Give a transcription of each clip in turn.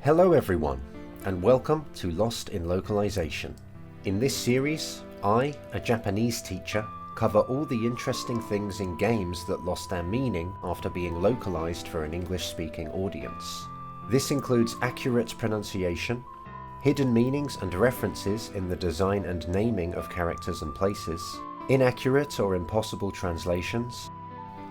Hello everyone, and welcome to Lost in Localization. In this series, I, a Japanese teacher, cover all the interesting things in games that lost their meaning after being localized for an English-speaking audience. This includes accurate pronunciation, hidden meanings and references in the design and naming of characters and places, inaccurate or impossible translations,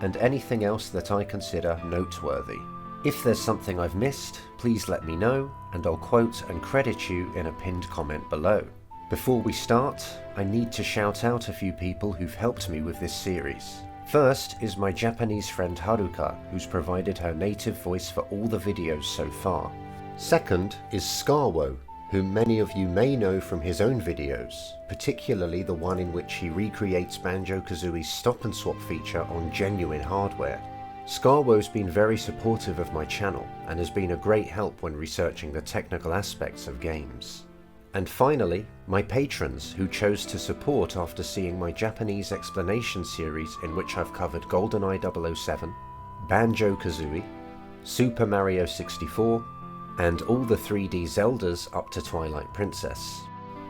and anything else that I consider noteworthy. If there's something I've missed, please let me know, and I'll quote and credit you in a pinned comment below. Before we start, I need to shout out a few people who've helped me with this series. First is my Japanese friend Haruka, who's provided her native voice for all the videos so far. Second is Scarwo, whom many of you may know from his own videos, particularly the one in which he recreates Banjo-Kazooie's stop and swap feature on genuine hardware. Scarwo's been very supportive of my channel and has been a great help when researching the technical aspects of games. And finally, my patrons who chose to support after seeing my Japanese explanation series in which I've covered GoldenEye 007, Banjo-Kazooie, Super Mario 64, and all the 3D Zeldas up to Twilight Princess.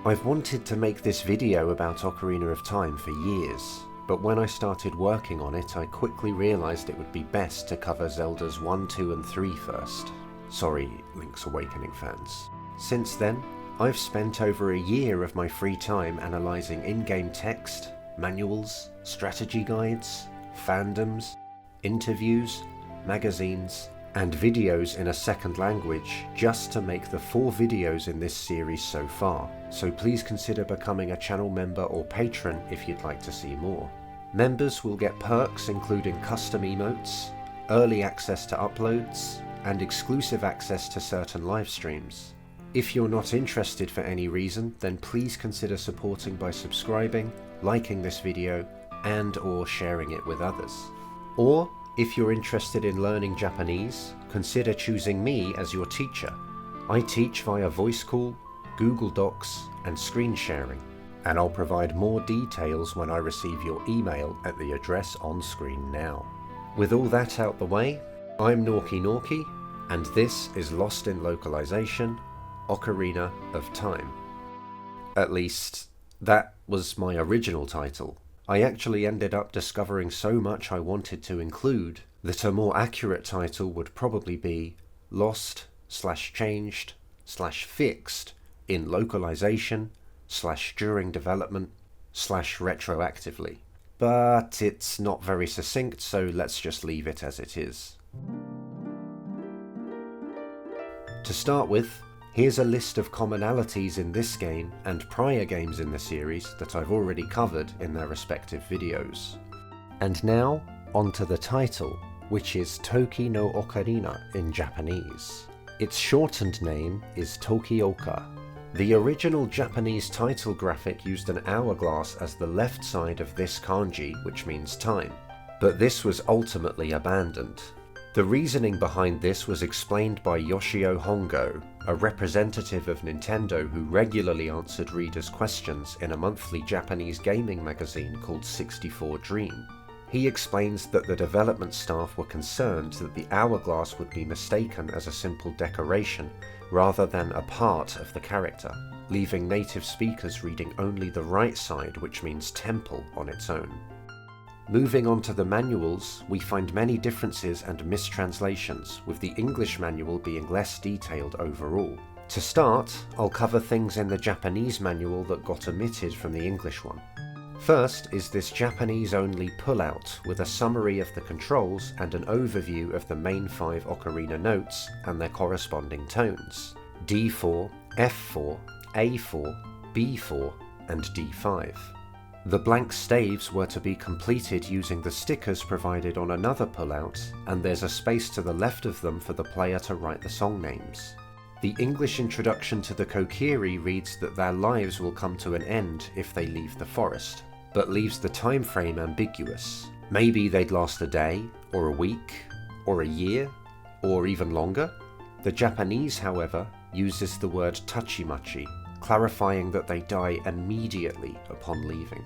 I've wanted to make this video about Ocarina of Time for years, but when I started working on it I quickly realised it would be best to cover Zeldas 1, 2 and 3 first. Sorry, Link's Awakening fans. Since then, I've spent over a year of my free time analysing in-game text, manuals, strategy guides, fandoms, interviews, magazines, and videos in a second language just to make the 4 videos in this series so far, so please consider becoming a channel member or patron if you'd like to see more. Members will get perks including custom emotes, early access to uploads, and exclusive access to certain live streams. If you're not interested for any reason, then please consider supporting by subscribing, liking this video, and/or sharing it with others. Or, if you're interested in learning Japanese, consider choosing me as your teacher. I teach via voice call, Google Docs, and screen sharing, and I'll provide more details when I receive your email at the address on screen now. With all that out the way, I'm Norky Norky, and this is Lost in Localization, Ocarina of Time. At least, that was my original title. I actually ended up discovering so much I wanted to include that a more accurate title would probably be Lost/Changed/Fixed in Localization /during development /retroactively. But it's not very succinct, so let's just leave it as it is. To start with, here's a list of commonalities in this game and prior games in the series that I've already covered in their respective videos. And now, onto the title, which is Toki no Ocarina in Japanese. Its shortened name is Tokioka. The original Japanese title graphic used an hourglass as the left side of this kanji, which means time, but this was ultimately abandoned. The reasoning behind this was explained by Yoshio Hongo, a representative of Nintendo who regularly answered readers' questions in a monthly Japanese gaming magazine called 64 Dream. He explains that the development staff were concerned that the hourglass would be mistaken as a simple decoration rather than a part of the character, leaving native speakers reading only the right side, which means temple, on its own. Moving on to the manuals, we find many differences and mistranslations, with the English manual being less detailed overall. To start, I'll cover things in the Japanese manual that got omitted from the English one. First is this Japanese-only pullout with a summary of the controls and an overview of the main 5 ocarina notes and their corresponding tones: D4, F4, A4, B4, and D5. The blank staves were to be completed using the stickers provided on another pullout, and there's a space to the left of them for the player to write the song names. The English introduction to the Kokiri reads that their lives will come to an end if they leave the forest, but leaves the time frame ambiguous. Maybe they'd last a day, or a week, or a year, or even longer. The Japanese, however, uses the word tachimachi, clarifying that they die immediately upon leaving.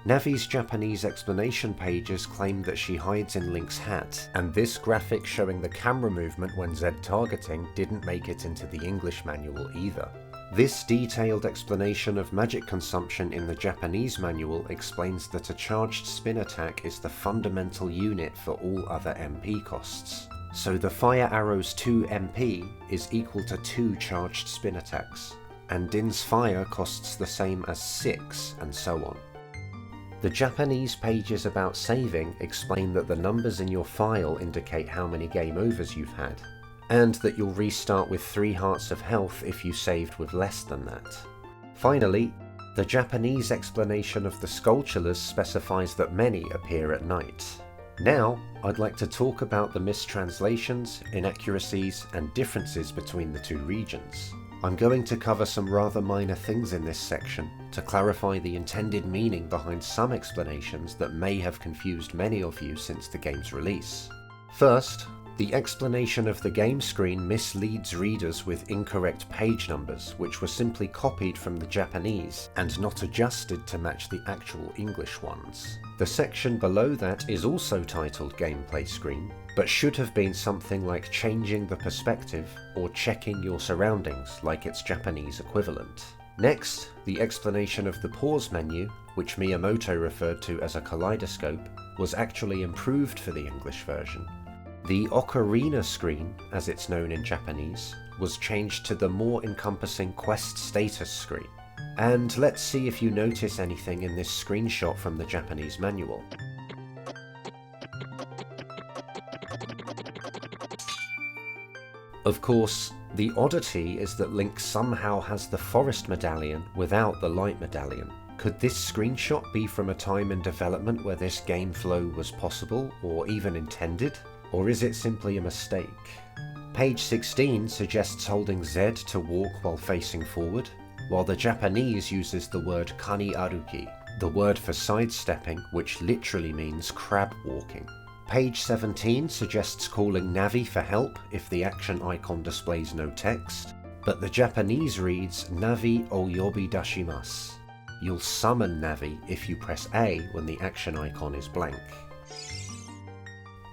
Navi's Japanese explanation pages claim that she hides in Link's hat, and this graphic showing the camera movement when Z targeting didn't make it into the English manual either. This detailed explanation of magic consumption in the Japanese manual explains that a charged spin attack is the fundamental unit for all other MP costs. So the Fire Arrow's 2 MP is equal to 2 charged spin attacks, and Din's Fire costs the same as 6, and so on. The Japanese pages about saving explain that the numbers in your file indicate how many game overs you've had, and that you'll restart with 3 hearts of health if you saved with less than that. Finally, the Japanese explanation of the Skulltulas specifies that many appear at night. Now, I'd like to talk about the mistranslations, inaccuracies, and differences between the two regions. I'm going to cover some rather minor things in this section to clarify the intended meaning behind some explanations that may have confused many of you since the game's release. First, the explanation of the game screen misleads readers with incorrect page numbers, which were simply copied from the Japanese and not adjusted to match the actual English ones. The section below that is also titled Gameplay Screen, but should have been something like Changing the Perspective or Checking Your Surroundings, like its Japanese equivalent. Next, the explanation of the pause menu, which Miyamoto referred to as a kaleidoscope, was actually improved for the English version. The Ocarina screen, as it's known in Japanese, was changed to the more encompassing Quest status screen. And let's see if you notice anything in this screenshot from the Japanese manual. Of course, the oddity is that Link somehow has the Forest Medallion without the Light Medallion. Could this screenshot be from a time in development where this game flow was possible or even intended? Or is it simply a mistake? Page 16 suggests holding Z to walk while facing forward, while the Japanese uses the word kani aruki, the word for sidestepping, which literally means crab walking. Page 17 suggests calling Navi for help if the action icon displays no text, but the Japanese reads Navi o yobi dashimasu. You'll summon Navi if you press A when the action icon is blank.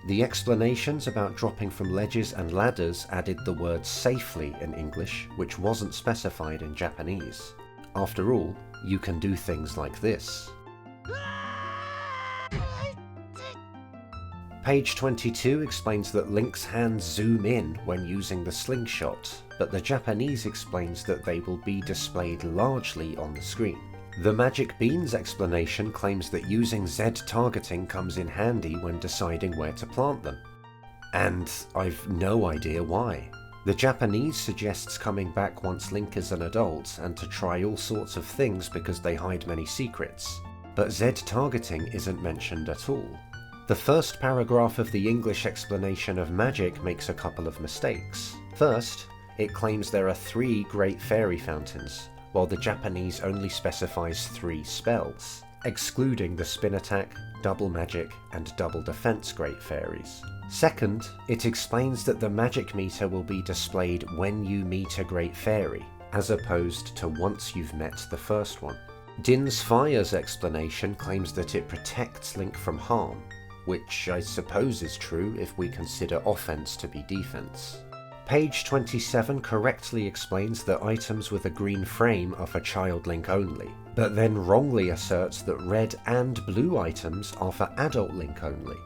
The explanations about dropping from ledges and ladders added the word safely in English, which wasn't specified in Japanese. After all, you can do things like this. Page 22 explains that Link's hands zoom in when using the slingshot, but the Japanese explains that they will be displayed largely on the screen. The Magic Beans explanation claims that using Z targeting comes in handy when deciding where to plant them. And I've no idea why. The Japanese suggests coming back once Link is an adult and to try all sorts of things because they hide many secrets. But Z targeting isn't mentioned at all. The first paragraph of the English explanation of magic makes a couple of mistakes. First, it claims there are 3 Great Fairy Fountains, while the Japanese only specifies 3 spells, excluding the Spin Attack, Double Magic, and Double Defense Great Fairies. Second, it explains that the magic meter will be displayed when you meet a Great Fairy, as opposed to once you've met the first one. Din's Fire's explanation claims that it protects Link from harm, which I suppose is true if we consider offense to be defense. Page 27 correctly explains that items with a green frame are for Child Link only, but then wrongly asserts that red and blue items are for Adult Link only.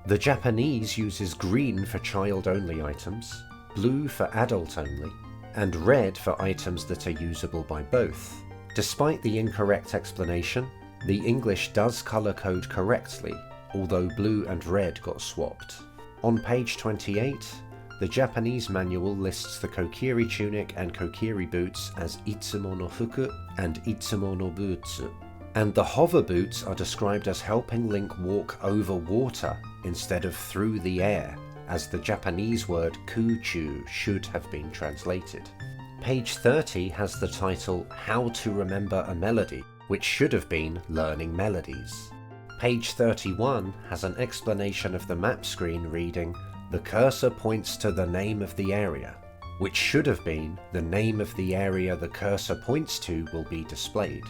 The Japanese uses green for child-only items, blue for adult only, and red for items that are usable by both. Despite the incorrect explanation, the English does color code correctly, although blue and red got swapped. On page 28, the Japanese manual lists the Kokiri tunic and Kokiri boots as Itsumo no fuku and Itsumo no butsu, and the hover boots are described as helping Link walk over water instead of through the air, as the Japanese word kuchu should have been translated. Page 30 has the title How to Remember a Melody, which should have been Learning Melodies. Page 31 has an explanation of the map screen reading, "The cursor points to the name of the area," which should have been, "The name of the area the cursor points to will be displayed."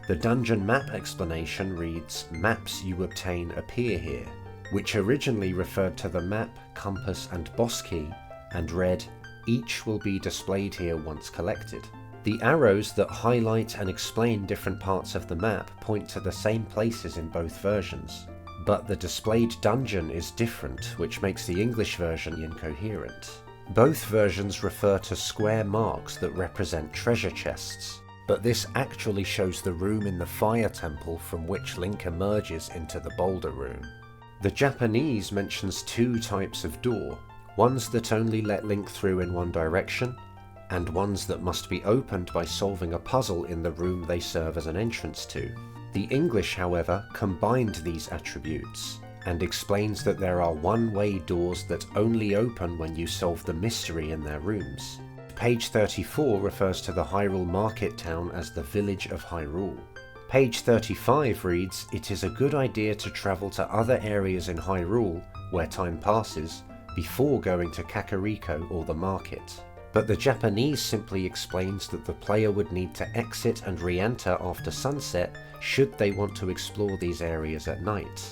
The dungeon map explanation reads, "Maps you obtain appear here," which originally referred to the map, compass and boss key, and read, "Each will be displayed here once collected." The arrows that highlight and explain different parts of the map point to the same places in both versions, but the displayed dungeon is different, which makes the English version incoherent. Both versions refer to square marks that represent treasure chests, but this actually shows the room in the fire temple from which Link emerges into the boulder room. The Japanese mentions two types of door, ones that only let Link through in one direction, and ones that must be opened by solving a puzzle in the room they serve as an entrance to. The English, however, combined these attributes, and explains that there are one-way doors that only open when you solve the mystery in their rooms. Page 34 refers to the Hyrule market town as the Village of Hyrule. Page 35 reads, "It is a good idea to travel to other areas in Hyrule, where time passes, before going to Kakariko or the market." But the Japanese simply explains that the player would need to exit and re-enter after sunset should they want to explore these areas at night.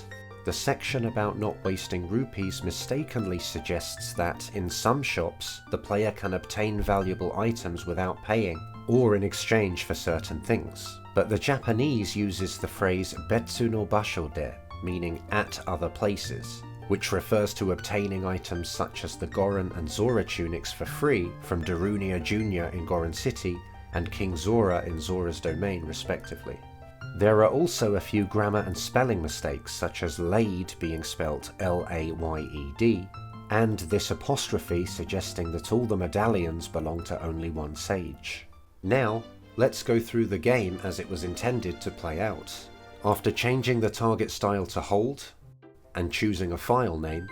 The section about not wasting rupees mistakenly suggests that, in some shops, the player can obtain valuable items without paying, or in exchange for certain things. But the Japanese uses the phrase "betsu no basho de," meaning "at other places," which refers to obtaining items such as the Goron and Zora tunics for free from Darunia Jr. in Goron City and King Zora in Zora's Domain respectively. There are also a few grammar and spelling mistakes, such as Layed being spelt L-A-Y-E-D, and this apostrophe suggesting that all the medallions belong to only one sage. Now, let's go through the game as it was intended to play out. After changing the target style to hold, and choosing a file name,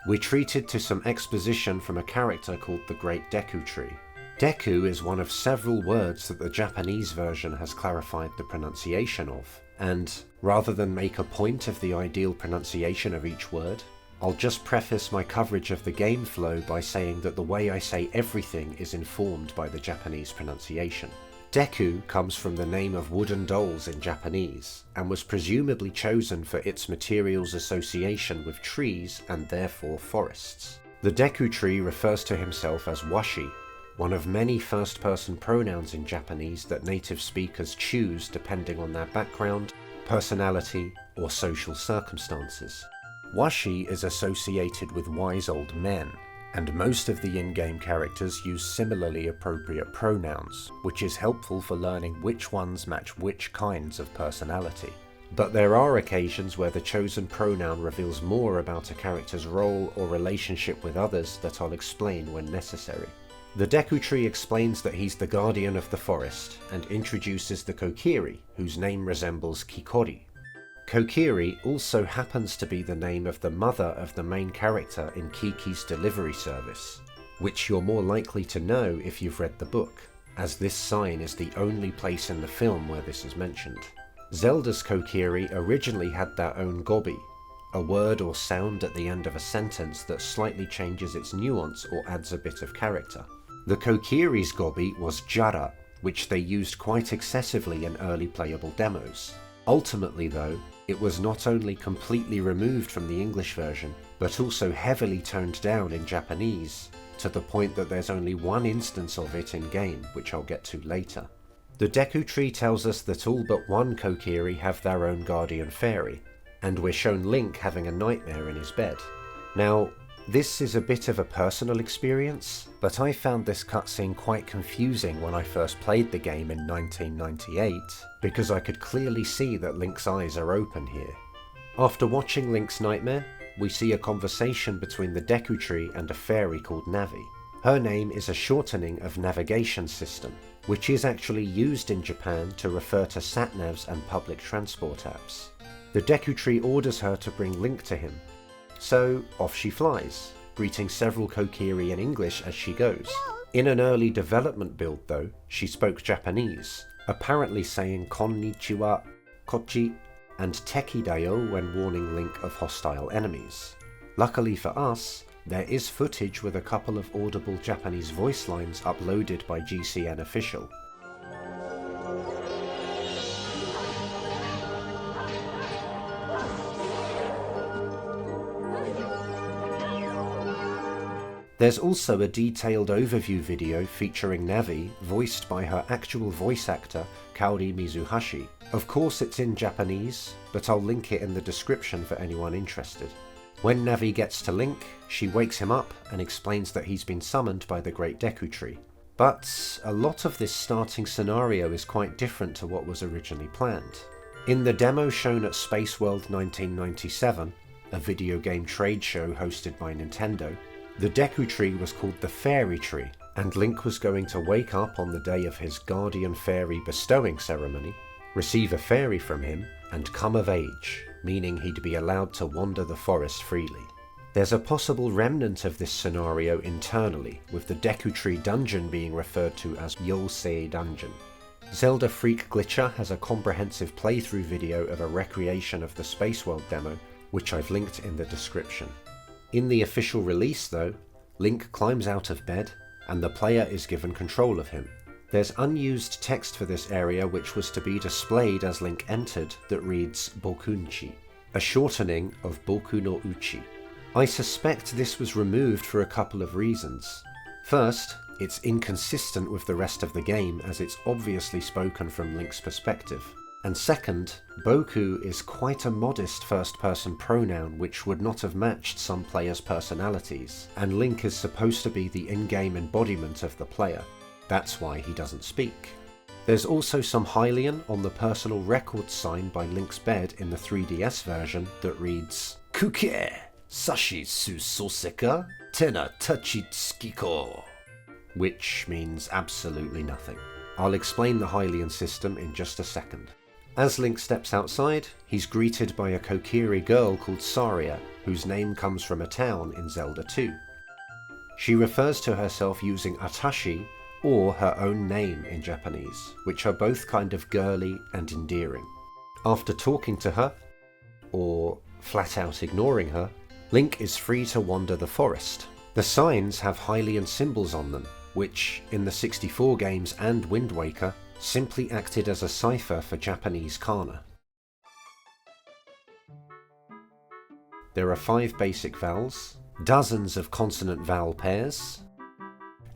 we're treated to some exposition from a character called the Great Deku Tree. Deku is one of several words that the Japanese version has clarified the pronunciation of, and rather than make a point of the ideal pronunciation of each word, I'll just preface my coverage of the game flow by saying that the way I say everything is informed by the Japanese pronunciation. Deku comes from the name of wooden dolls in Japanese, and was presumably chosen for its material's association with trees and therefore forests. The Deku Tree refers to himself as Washi, one of many first-person pronouns in Japanese that native speakers choose depending on their background, personality, or social circumstances. Washi is associated with wise old men, and most of the in-game characters use similarly appropriate pronouns, which is helpful for learning which ones match which kinds of personality. But there are occasions where the chosen pronoun reveals more about a character's role or relationship with others that I'll explain when necessary. The Deku Tree explains that he's the guardian of the forest, and introduces the Kokiri, whose name resembles Kikori. Kokiri also happens to be the name of the mother of the main character in Kiki's delivery service, which you're more likely to know if you've read the book, as this sign is the only place in the film where this is mentioned. Zelda's Kokiri originally had their own gobi, a word or sound at the end of a sentence that slightly changes its nuance or adds a bit of character. The Kokiri's gobi was Jara, which they used quite excessively in early playable demos. Ultimately though, it was not only completely removed from the English version, but also heavily toned down in Japanese, to the point that there's only one instance of it in-game, which I'll get to later. The Deku Tree tells us that all but one Kokiri have their own guardian fairy, and we're shown Link having a nightmare in his bed. Now, this is a bit of a personal experience, but I found this cutscene quite confusing when I first played the game in 1998, because I could clearly see that Link's eyes are open here. After watching Link's nightmare, we see a conversation between the Deku Tree and a fairy called Navi. Her name is a shortening of navigation system, which is actually used in Japan to refer to sat-navs and public transport apps. The Deku Tree orders her to bring Link to him, so off she flies, greeting several Kokiri in English as she goes. In an early development build though, she spoke Japanese, apparently saying konnichiwa, kochi, and teki dayo when warning Link of hostile enemies. Luckily for us, there is footage with a couple of audible Japanese voice lines uploaded by GCN Official. There's also a detailed overview video featuring Navi, voiced by her actual voice actor, Kaori Mizuhashi. Of course it's in Japanese, but I'll link it in the description for anyone interested. When Navi gets to Link, she wakes him up and explains that he's been summoned by the Great Deku Tree. But a lot of this starting scenario is quite different to what was originally planned. In the demo shown at Space World 1997, a video game trade show hosted by Nintendo, the Deku Tree was called the Fairy Tree, and Link was going to wake up on the day of his Guardian Fairy bestowing ceremony, receive a fairy from him, and come of age, meaning he'd be allowed to wander the forest freely. There's a possible remnant of this scenario internally, with the Deku Tree dungeon being referred to as Yosei Dungeon. Zelda Freak Glitcher has a comprehensive playthrough video of a recreation of the Space World demo, which I've linked in the description. In the official release though, Link climbs out of bed, and the player is given control of him. There's unused text for this area which was to be displayed as Link entered that reads Bokunchi, a shortening of Boku no Uchi. I suspect this was removed for a couple of reasons. First, it's inconsistent with the rest of the game as it's obviously spoken from Link's perspective. And second, Boku is quite a modest first-person pronoun which would not have matched some players' personalities, and Link is supposed to be the in-game embodiment of the player. That's why he doesn't speak. There's also some Hylian on the personal record sign by Link's bed in the 3DS version that reads Kuke Sashi Su Soseka Tena Tachitsukiko, which means absolutely nothing. I'll explain the Hylian system in just a second. As Link steps outside, he's greeted by a Kokiri girl called Saria, whose name comes from a town in Zelda 2. She refers to herself using Atashi or her own name in Japanese, which are both kind of girly and endearing. After talking to her, or flat out ignoring her, Link is free to wander the forest. The signs have Hylian symbols on them, which, in the 64 games and Wind Waker, simply acted as a cipher for Japanese kana. There are 5 basic vowels, dozens of consonant vowel pairs,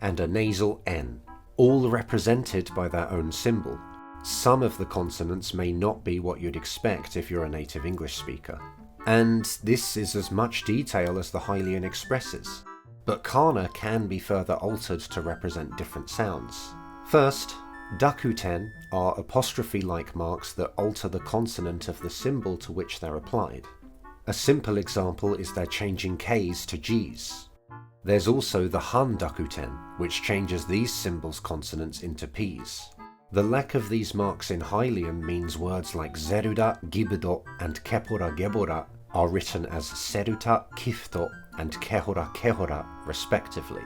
and a nasal N, all represented by their own symbol. Some of the consonants may not be what you'd expect if you're a native English speaker, and this is as much detail as the Hylian expresses. But kana can be further altered to represent different sounds. First, dakuten are apostrophe-like marks that alter the consonant of the symbol to which they're applied. A simple example is their changing Ks to Gs. There's also the han dakuten, which changes these symbols' consonants into Ps. The lack of these marks in Hylian means words like zeruda, gibudo, and kepora gebora are written as seruta, kifto, and kehora kehora respectively,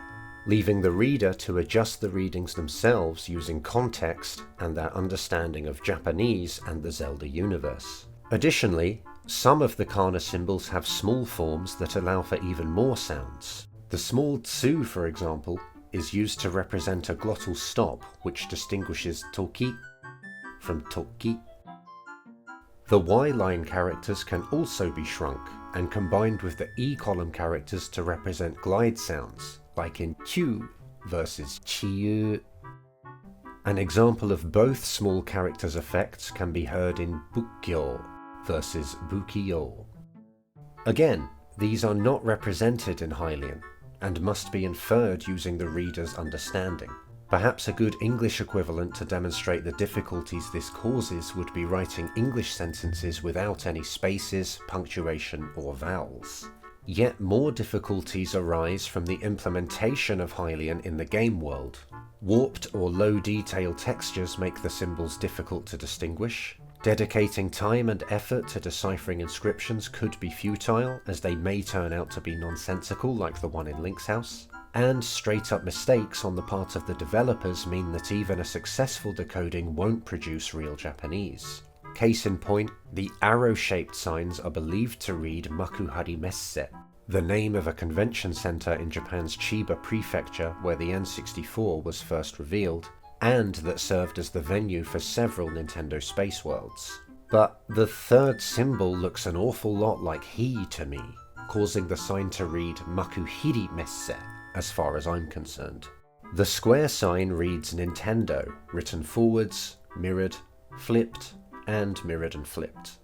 leaving the reader to adjust the readings themselves using context and their understanding of Japanese and the Zelda universe. Additionally, some of the kana symbols have small forms that allow for even more sounds. The small tsu, for example, is used to represent a glottal stop which distinguishes toki from toki. The Y-line characters can also be shrunk and combined with the E-column characters to represent glide sounds, like in Q versus Chiyu. An example of both small characters' effects can be heard in Bukkyo versus Bukiyo. Again, these are not represented in Hylian, and must be inferred using the reader's understanding. Perhaps a good English equivalent to demonstrate the difficulties this causes would be writing English sentences without any spaces, punctuation, or vowels. Yet more difficulties arise from the implementation of Hylian in the game world. Warped or low detail textures make the symbols difficult to distinguish. Dedicating time and effort to deciphering inscriptions could be futile, as they may turn out to be nonsensical like the one in Link's house. And straight-up mistakes on the part of the developers mean that even a successful decoding won't produce real Japanese. Case in point, the arrow-shaped signs are believed to read Makuhari Messe, the name of a convention center in Japan's Chiba prefecture where the N64 was first revealed, and that served as the venue for several Nintendo Space Worlds. But the third symbol looks an awful lot like Hi to me, causing the sign to read Makuhiri Messe, as far as I'm concerned. The square sign reads Nintendo, written forwards, mirrored, flipped, and mirrored and flipped.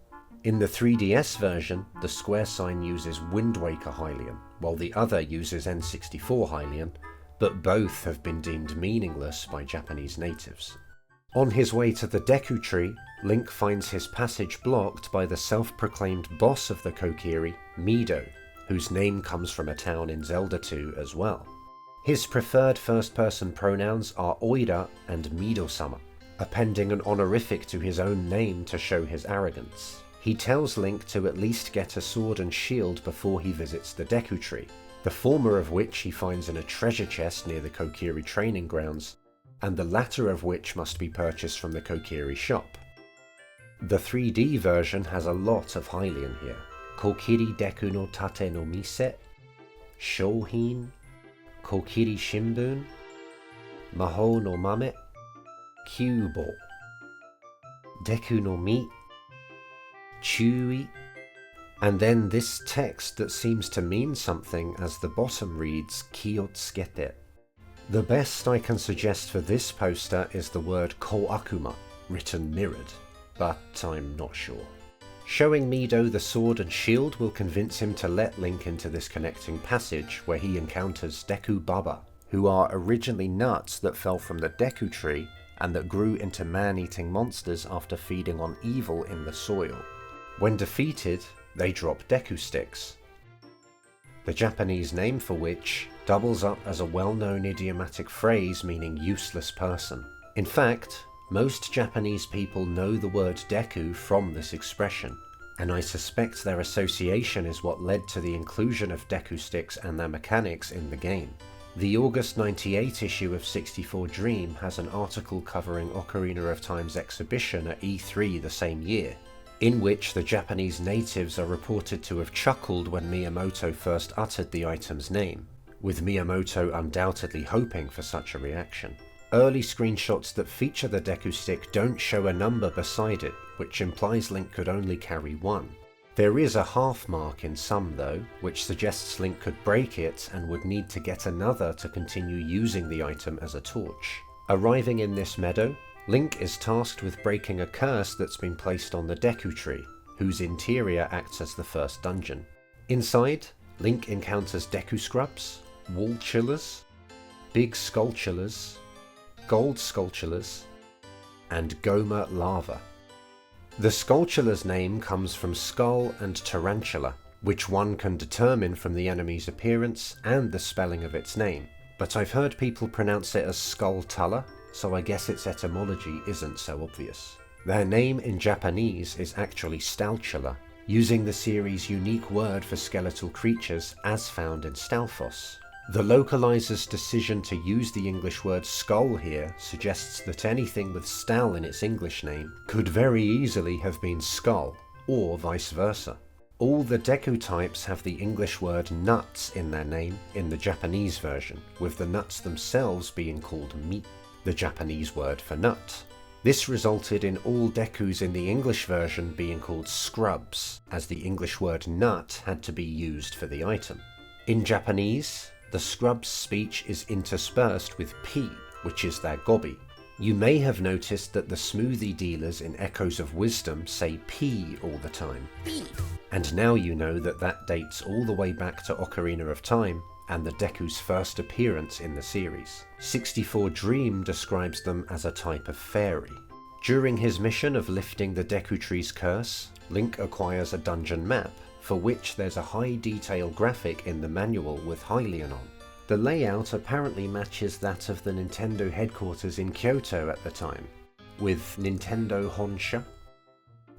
In the 3DS version, the square sign uses Wind Waker Hylian, while the other uses N64 Hylian, but both have been deemed meaningless by Japanese natives. On his way to the Deku Tree, Link finds his passage blocked by the self-proclaimed boss of the Kokiri, Mido, whose name comes from a town in Zelda 2 as well. His preferred first-person pronouns are Oira and Mido-sama, appending an honorific to his own name to show his arrogance. He tells Link to at least get a sword and shield before he visits the Deku Tree, the former of which he finds in a treasure chest near the Kokiri training grounds, and the latter of which must be purchased from the Kokiri shop. The 3D version has a lot of Hylian here. Kokiri Deku no Tate no Mise, Shouhin, Kokiri Shimbun, Mahou no Mame, Kyubo, Deku no Mi, Chui, and then this text that seems to mean something as the bottom reads Kiotsukete. The best I can suggest for this poster is the word Koakuma, written mirrored, but I'm not sure. Showing Mido the sword and shield will convince him to let Link into this connecting passage where he encounters Deku Baba, who are originally nuts that fell from the Deku Tree and that grew into man-eating monsters after feeding on evil in the soil. When defeated, they drop Deku Sticks, the Japanese name for which doubles up as a well-known idiomatic phrase meaning useless person. In fact, most Japanese people know the word Deku from this expression, and I suspect their association is what led to the inclusion of Deku Sticks and their mechanics in the game. The August 98 issue of 64 Dream has an article covering Ocarina of Time's exhibition at E3 the same year, in which the Japanese natives are reported to have chuckled when Miyamoto first uttered the item's name, with Miyamoto undoubtedly hoping for such a reaction. Early screenshots that feature the Deku Stick don't show a number beside it, which implies Link could only carry one. There is a half mark in some though, which suggests Link could break it and would need to get another to continue using the item as a torch. Arriving in this meadow, Link is tasked with breaking a curse that's been placed on the Deku Tree, whose interior acts as the first dungeon. Inside, Link encounters Deku Scrubs, Wall Chillers, Big Skullchillers, Gold Skullchillers, and Goma Lava. The Skullchiller's name comes from skull and tarantula, which one can determine from the enemy's appearance and the spelling of its name, but I've heard people pronounce it as Skulltuller, so I guess its etymology isn't so obvious. Their name in Japanese is actually Stalchula, using the series' unique word for skeletal creatures as found in Stalfos. The localizer's decision to use the English word skull here suggests that anything with Stal in its English name could very easily have been skull, or vice versa. All the Deku types have the English word nuts in their name in the Japanese version, with the nuts themselves being called mi, the Japanese word for nut. This resulted in all Dekus in the English version being called scrubs, as the English word nut had to be used for the item. In Japanese, the scrubs' speech is interspersed with P, which is their gobi. You may have noticed that the smoothie dealers in Echoes of Wisdom say P all the time. And now you know that that dates all the way back to Ocarina of Time and the Deku's first appearance in the series. 64 Dream describes them as a type of fairy. During his mission of lifting the Deku Tree's curse, Link acquires a dungeon map, for which there's a high detail graphic in the manual with Hylian on. The layout apparently matches that of the Nintendo headquarters in Kyoto at the time, with Nintendo Honsha,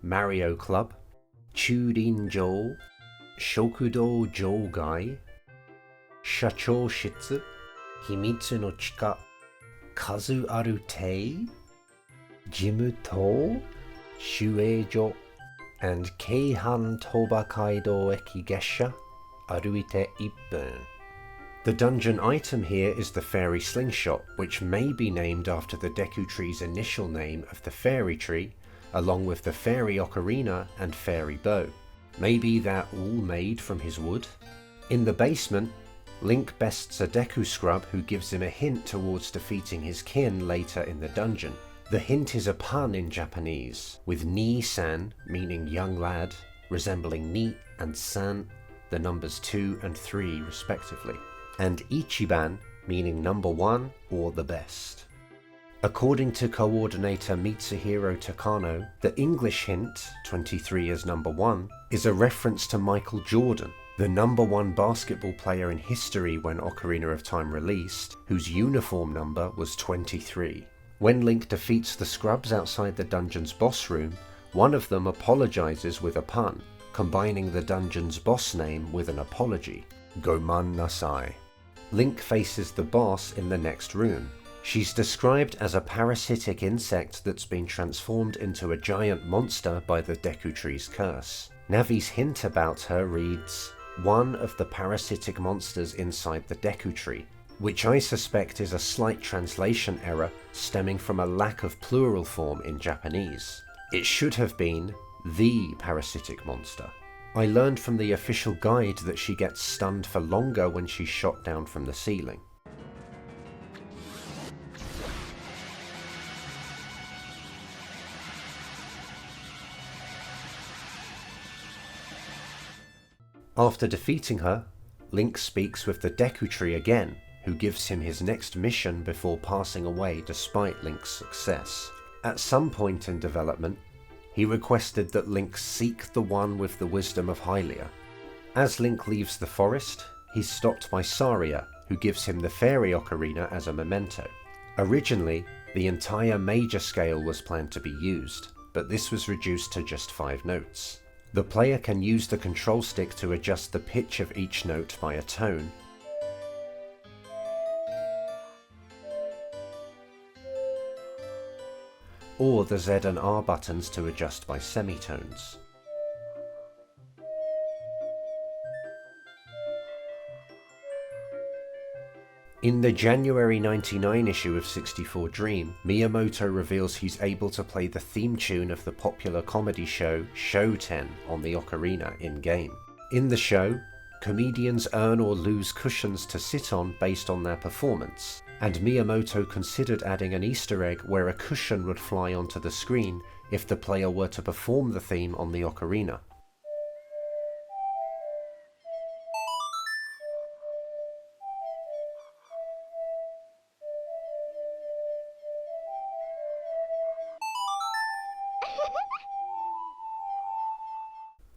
Mario Club, Churinjou, Shokudo Jougai, Shachoshitsu, Himitsu no Chika, Kazu Aru Tei, Jimuto, Shueijo, and Keihan Toba Kaido Eki Gesha, Aruite Ippun. The dungeon item here is the Fairy Slingshot, which may be named after the Deku Tree's initial name of the Fairy Tree, along with the Fairy Ocarina and Fairy Bow. Maybe they're all made from his wood? In the basement, Link bests a Deku Scrub who gives him a hint towards defeating his kin later in the dungeon. The hint is a pun in Japanese, with Ni-san, meaning young lad, resembling Ni, and San, the numbers 2 and 3 respectively, and Ichiban, meaning number 1 or the best. According to coordinator Mitsuhiro Takano, the English hint, 23 as number 1, is a reference to Michael Jordan, the number 1 basketball player in history when Ocarina of Time released, whose uniform number was 23. When Link defeats the Scrubs outside the dungeon's boss room, one of them apologizes with a pun, combining the dungeon's boss name with an apology, Goman Nasai. Link faces the boss in the next room. She's described as a parasitic insect that's been transformed into a giant monster by the Deku Tree's curse. Navi's hint about her reads, one of the parasitic monsters inside the Deku Tree, which I suspect is a slight translation error stemming from a lack of plural form in Japanese. It should have been the parasitic monster. I learned from the official guide that she gets stunned for longer when she's shot down from the ceiling. After defeating her, Link speaks with the Deku Tree again, who gives him his next mission before passing away despite Link's success. At some point in development, he requested that Link seek the one with the wisdom of Hylia. As Link leaves the forest, he's stopped by Saria, who gives him the Fairy Ocarina as a memento. Originally, the entire major scale was planned to be used, but this was reduced to just 5 notes. The player can use the control stick to adjust the pitch of each note by a tone, or the Z and R buttons to adjust by semitones. In the January 1999 issue of 64 Dream, Miyamoto reveals he's able to play the theme tune of the popular comedy show Shouten on the ocarina in-game. In the show, comedians earn or lose cushions to sit on based on their performance, and Miyamoto considered adding an Easter egg where a cushion would fly onto the screen if the player were to perform the theme on the ocarina.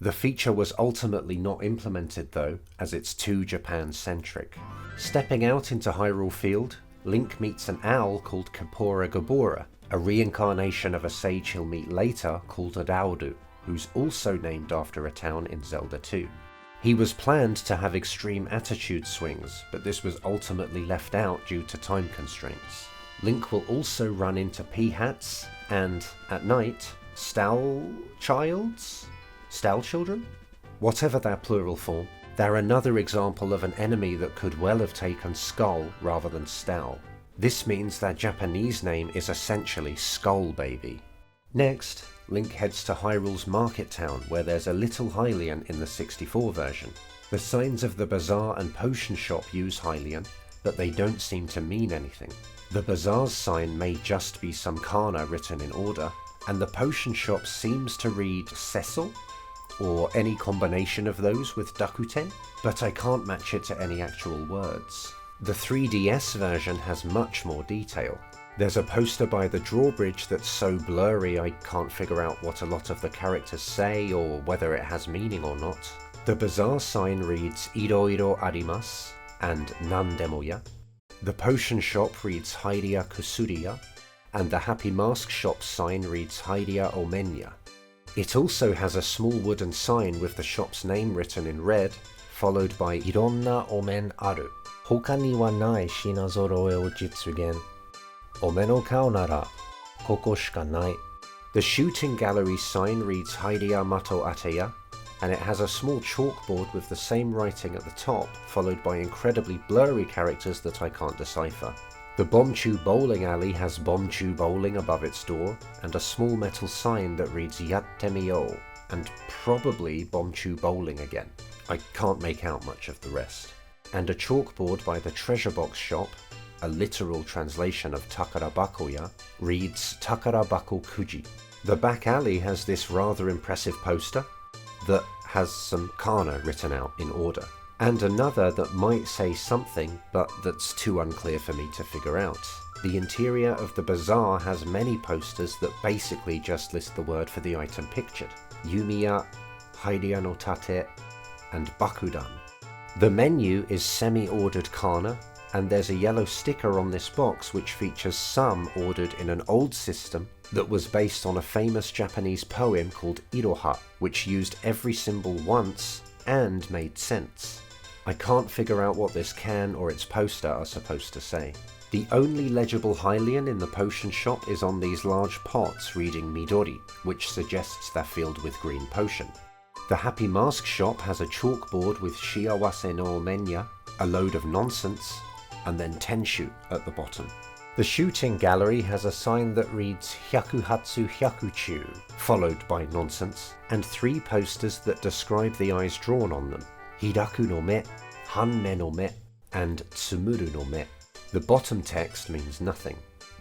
The feature was ultimately not implemented though, as it's too Japan-centric. Stepping out into Hyrule Field, Link meets an owl called Kapora Gabora, a reincarnation of a sage he'll meet later called Adaudu, who's also named after a town in Zelda 2. He was planned to have extreme attitude swings, but this was ultimately left out due to time constraints. Link will also run into Peahats and, at night, Stowchildren? Whatever their plural form, they're another example of an enemy that could well have taken Skull rather than Stowl. This means their Japanese name is essentially Skull Baby. Next, Link heads to Hyrule's market town where there's a little Hylian in the 64 version. The signs of the bazaar and potion shop use Hylian, but they don't seem to mean anything. The bazaar's sign may just be some kana written in order, and the potion shop seems to read Cecil, or any combination of those with Dakuten, but I can't match it to any actual words. The 3DS version has much more detail. There's a poster by the drawbridge that's so blurry I can't figure out what a lot of the characters say or whether it has meaning or not. The bazaar sign reads Iroiro arimasu and Nandemoya. The potion shop reads Hylia Kusuriya, and the Happy Mask shop sign reads Hylia Omenya. It also has a small wooden sign with the shop's name written in red, followed by Ironna Omen Aru. Hoka ni wa nai shinazoroe o jitsugen. Omen no kao nara koko shika nai. The shooting gallery sign reads Hylia Mato Ateya, and it has a small chalkboard with the same writing at the top, followed by incredibly blurry characters that I can't decipher. The Bombchu bowling alley has Bombchu bowling above its door, and a small metal sign that reads Yattemi-o, and probably Bombchu bowling again. I can't make out much of the rest. and a chalkboard by the Treasure Box Shop, a literal translation of Takarabakoya, reads Takarabako Kuji. The back alley has this rather impressive poster that has some kana written out in order, and another that might say something but that's too unclear for me to figure out. The interior of the bazaar has many posters that basically just list the word for the item pictured: Yumiya, Hairia no Tate, and Bakudan. The menu is semi-ordered kana, and there's a yellow sticker on this box which features some ordered in an old system that was based on a famous Japanese poem called Iroha, which used every symbol once and made sense. I can't figure out what this can or its poster are supposed to say. The only legible Hylian in the potion shop is on these large pots reading Midori, which suggests they're filled with green potion. The Happy Mask shop has a chalkboard with Shiawase no Menya, a load of nonsense, and then Tenshu at the bottom. The shooting gallery has a sign that reads Hyakuhatsu Hyakuchu, followed by nonsense, and 3 posters that describe the eyes drawn on them: Hiraku no me, Hanme no me, and Tsumuru no me. The bottom text means nothing.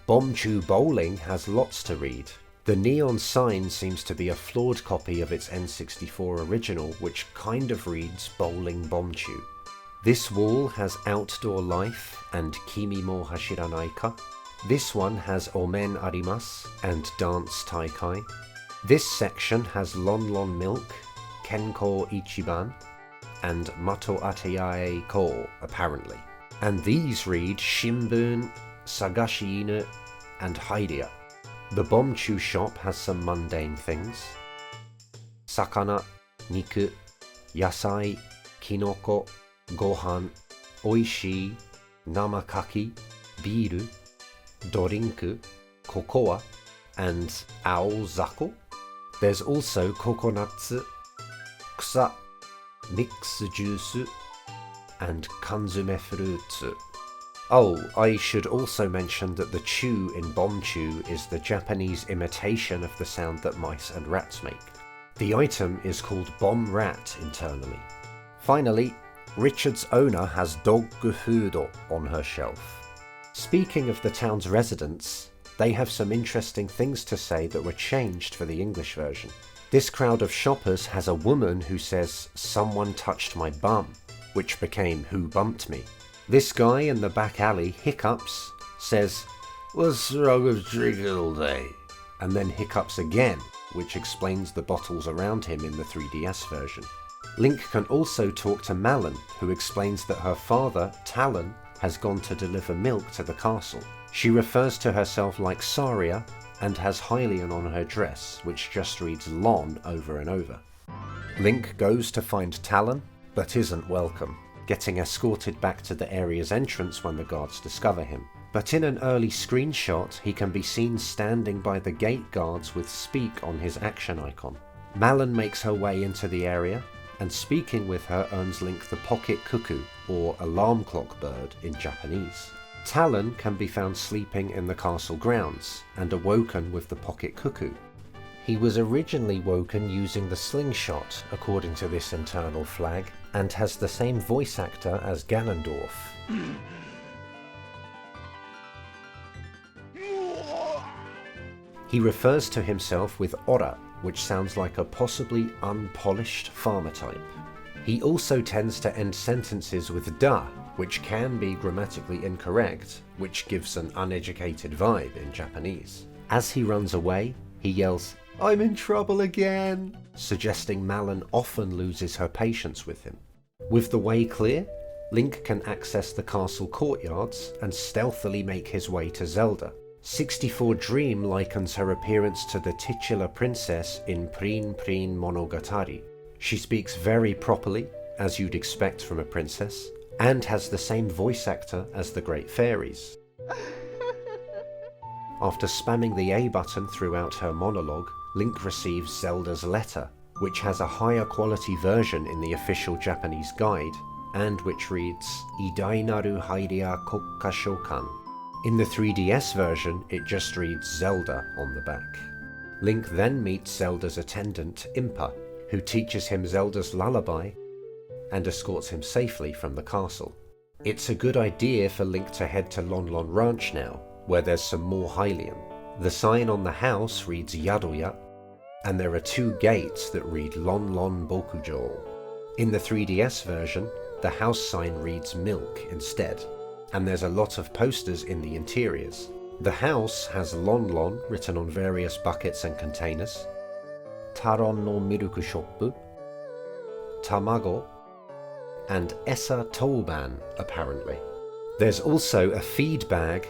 Bombchu Bowling has lots to read. The neon sign seems to be a flawed copy of its N64 original, which kind of reads Bowling Bombchu. This wall has Outdoor Life and Kimi mo Hashiranai ka. This one has Omen Arimasu and Dance Taikai. This section has Lon Lon Milk, Kenko Ichiban, and Mato Ateyae Ko, apparently. And these read Shimbun, Sagashi Inu, and Hairia. The Bombchu shop has some mundane things: Sakana, Niku, Yasai, Kinoko, Gohan, Oishii, Namakaki, Biru, Dorinku, Kokoa, and Aozako. There's also Kokonatsu, Kusa, Mix Juice, and Kanzume Fruitsu. Oh, I should also mention that the chew in Bombchu is the Japanese imitation of the sound that mice and rats make. The item is called Bomb Rat internally. Finally, Richard's owner has dog foodo on her shelf. Speaking of the town's residents, they have some interesting things to say that were changed for the English version. This crowd of shoppers has a woman who says, "Someone touched my bum," which became "Who bumped me?" This guy in the back alley hiccups, says, "What's wrong with drinking all day?" and then hiccups again, which explains the bottles around him in the 3DS version. Link can also talk to Malon, who explains that her father, Talon, has gone to deliver milk to the castle. She refers to herself like Saria and has Hylian on her dress, which just reads Lon over and over. Link goes to find Talon, but isn't welcome, getting escorted back to the area's entrance when the guards discover him. But in an early screenshot, he can be seen standing by the gate guards with Speak on his action icon. Malon makes her way into the area, and speaking with her earns Link the Pocket Cuckoo, or alarm clock bird in Japanese. Talon can be found sleeping in the castle grounds, and awoken with the Pocket Cuckoo. He was originally woken using the slingshot, according to this internal flag, and has the same voice actor as Ganondorf. He refers to himself with Ora, which sounds like a possibly unpolished farmer type. He also tends to end sentences with da, which can be grammatically incorrect, which gives an uneducated vibe in Japanese. As he runs away, he yells, "I'm in trouble again," suggesting Malon often loses her patience with him. With the way clear, Link can access the castle courtyards and stealthily make his way to Zelda. 64 Dream likens her appearance to the titular princess in Prin Prin Monogatari. She speaks very properly, as you'd expect from a princess, and has the same voice actor as the Great Fairies. After spamming the A button throughout her monologue, Link receives Zelda's letter, which has a higher quality version in the official Japanese guide, and which reads, "Idai naru Hairia Kokka Shokan." In the 3DS version, it just reads Zelda on the back. Link then meets Zelda's attendant, Impa, who teaches him Zelda's lullaby, and escorts him safely from the castle. It's a good idea for Link to head to Lon Lon Ranch now, where there's some more Hylian. The sign on the house reads Yadoya, and there are 2 gates that read Lon Lon Bokujo. In the 3DS version, the house sign reads Milk instead, and there's a lot of posters in the interiors. The house has Lon Lon written on various buckets and containers, Taron no Milk Shop, Tamago, and Essa Toban, apparently. There's also a feed bag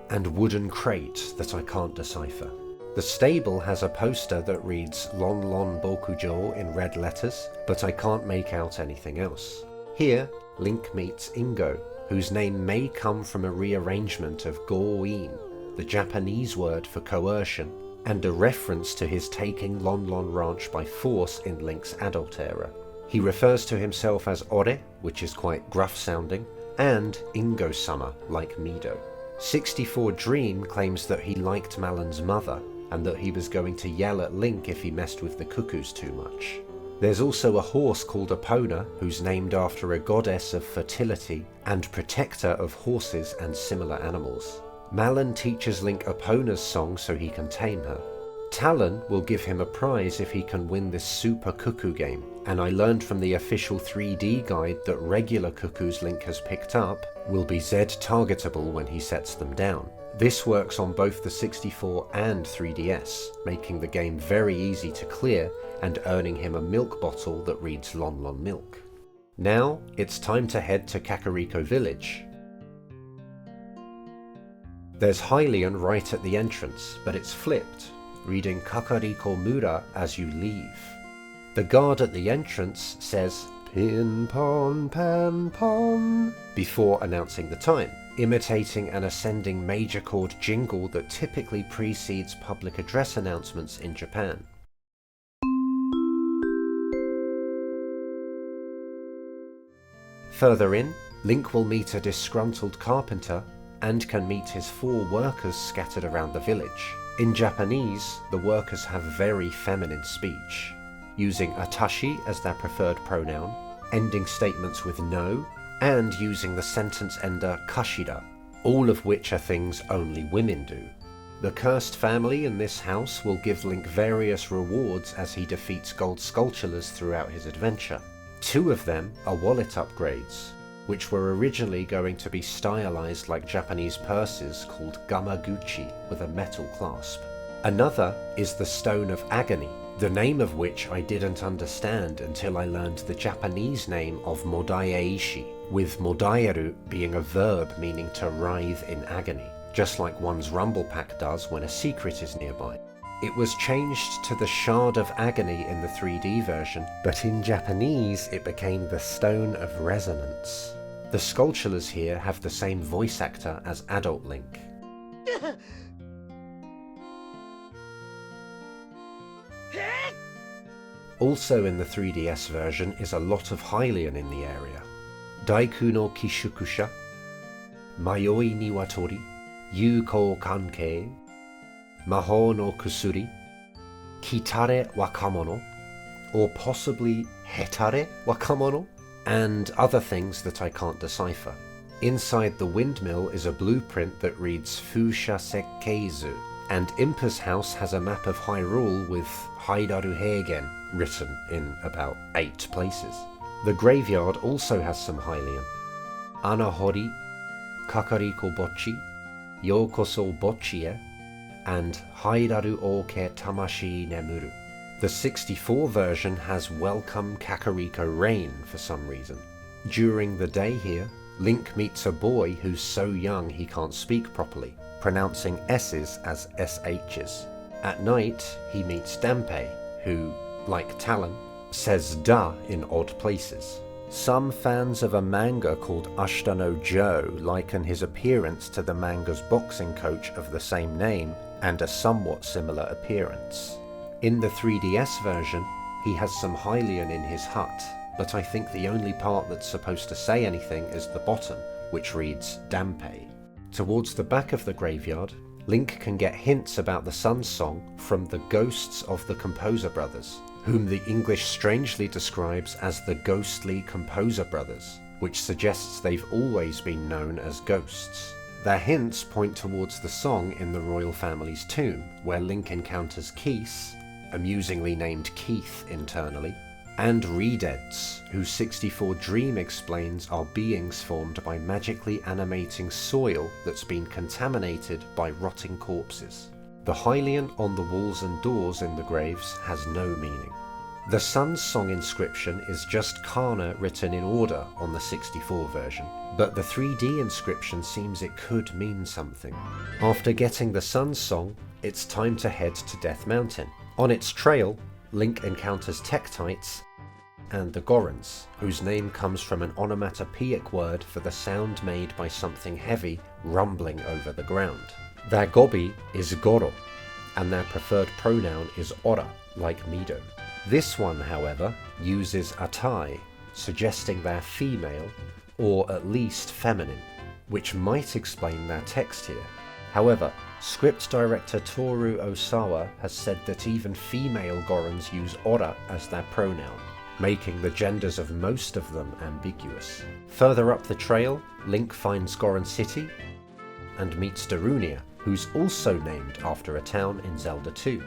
and wooden crate that I can't decipher. The stable has a poster that reads Lon Lon Bokujo in red letters, but I can't make out anything else. Here, Link meets Ingo, whose name may come from a rearrangement of Go-in, the Japanese word for coercion, and a reference to his taking Lon Lon Ranch by force in Link's adult era. He refers to himself as Ore, which is quite gruff sounding, and Ingo-sama, like Mido. 64 Dream claims that he liked Malon's mother, and that he was going to yell at Link if he messed with the cuckoos too much. There's also a horse called Epona, who's named after a goddess of fertility and protector of horses and similar animals. Malon teaches Link Epona's song so he can tame her. Talon will give him a prize if he can win this Super Cuckoo game, and I learned from the official 3D guide that regular cuckoos Link has picked up will be Z targetable when he sets them down. This works on both the 64 and 3DS, making the game very easy to clear and earning him a milk bottle that reads Lon Lon Milk. Now it's time to head to Kakariko Village. There's Hylian right at the entrance, but it's flipped, reading Kakariko Mura as you leave. The guard at the entrance says "Pin pon pan pon" before announcing the time, imitating an ascending major chord jingle that typically precedes public address announcements in Japan. Further in, Link will meet a disgruntled carpenter and can meet his 4 workers scattered around the village. In Japanese, the workers have very feminine speech, using atashi as their preferred pronoun, ending statements with no, and using the sentence ender kashira, all of which are things only women do. The cursed family in this house will give Link various rewards as he defeats gold Skulltulas throughout his adventure. 2 of them are wallet upgrades, which were originally going to be stylized like Japanese purses called Gamaguchi with a metal clasp. Another is the Stone of Agony, the name of which I didn't understand until I learned the Japanese name of Modaieishi, with Modaieru being a verb meaning to writhe in agony, just like one's rumble pack does when a secret is nearby. It was changed to the Shard of Agony in the 3D version, but in Japanese it became the Stone of Resonance. The Skulltulas here have the same voice actor as adult Link. Also in the 3DS version is a lot of Hylian in the area. Daiku no Kishukusha, Mayoi Niwatori, Yuko Kankei, Maho no Kusuri, Kitare Wakamono, or possibly Hetare Wakamono, and other things that I can't decipher. Inside the windmill is a blueprint that reads Fusha Sekkeizu, and Impa's house has a map of Hyrule with Haidaru Heigen written in about 8 places. The graveyard also has some Hylian. Anahori, Kakariko Bocchi, Yokoso Bocchie, and Haidaru Oke Tamashi Nemuru. The 64 version has Welcome Kakariko Rain for some reason. During the day here, Link meets a boy who's so young he can't speak properly, pronouncing S's as SH's. At night, he meets Dampé, who, like Talon, says da in odd places. Some fans of a manga called Ashita no Joe liken his appearance to the manga's boxing coach of the same name and a somewhat similar appearance. In the 3DS version, he has some Hylian in his hut, but I think the only part that's supposed to say anything is the bottom, which reads Dampé. Towards the back of the graveyard, Link can get hints about the Sun Song from the ghosts of the Composer Brothers, whom the English strangely describes as the ghostly Composer Brothers, which suggests they've always been known as ghosts. Their hints point towards the song in the royal family's tomb, where Link encounters Keith, amusingly named Keith internally, and Redeads, whose 64 Dream explains are beings formed by magically animating soil that's been contaminated by rotting corpses. The Hylian on the walls and doors in the graves has no meaning. The Sun's Song inscription is just Kana written in order on the 64 version, but the 3D inscription seems it could mean something. After getting the Sun's Song, it's time to head to Death Mountain. On its trail, Link encounters Tektites and the Gorons, whose name comes from an onomatopoeic word for the sound made by something heavy rumbling over the ground. Their gobi is Goro, and their preferred pronoun is Ora, like Mido. This one, however, uses Atai, suggesting they're female, or at least feminine, which might explain their text here. However, script director Toru Osawa has said that even female Gorons use Ora as their pronoun, making the genders of most of them ambiguous. Further up the trail, Link finds Goron City and meets Darunia, who's also named after a town in Zelda 2.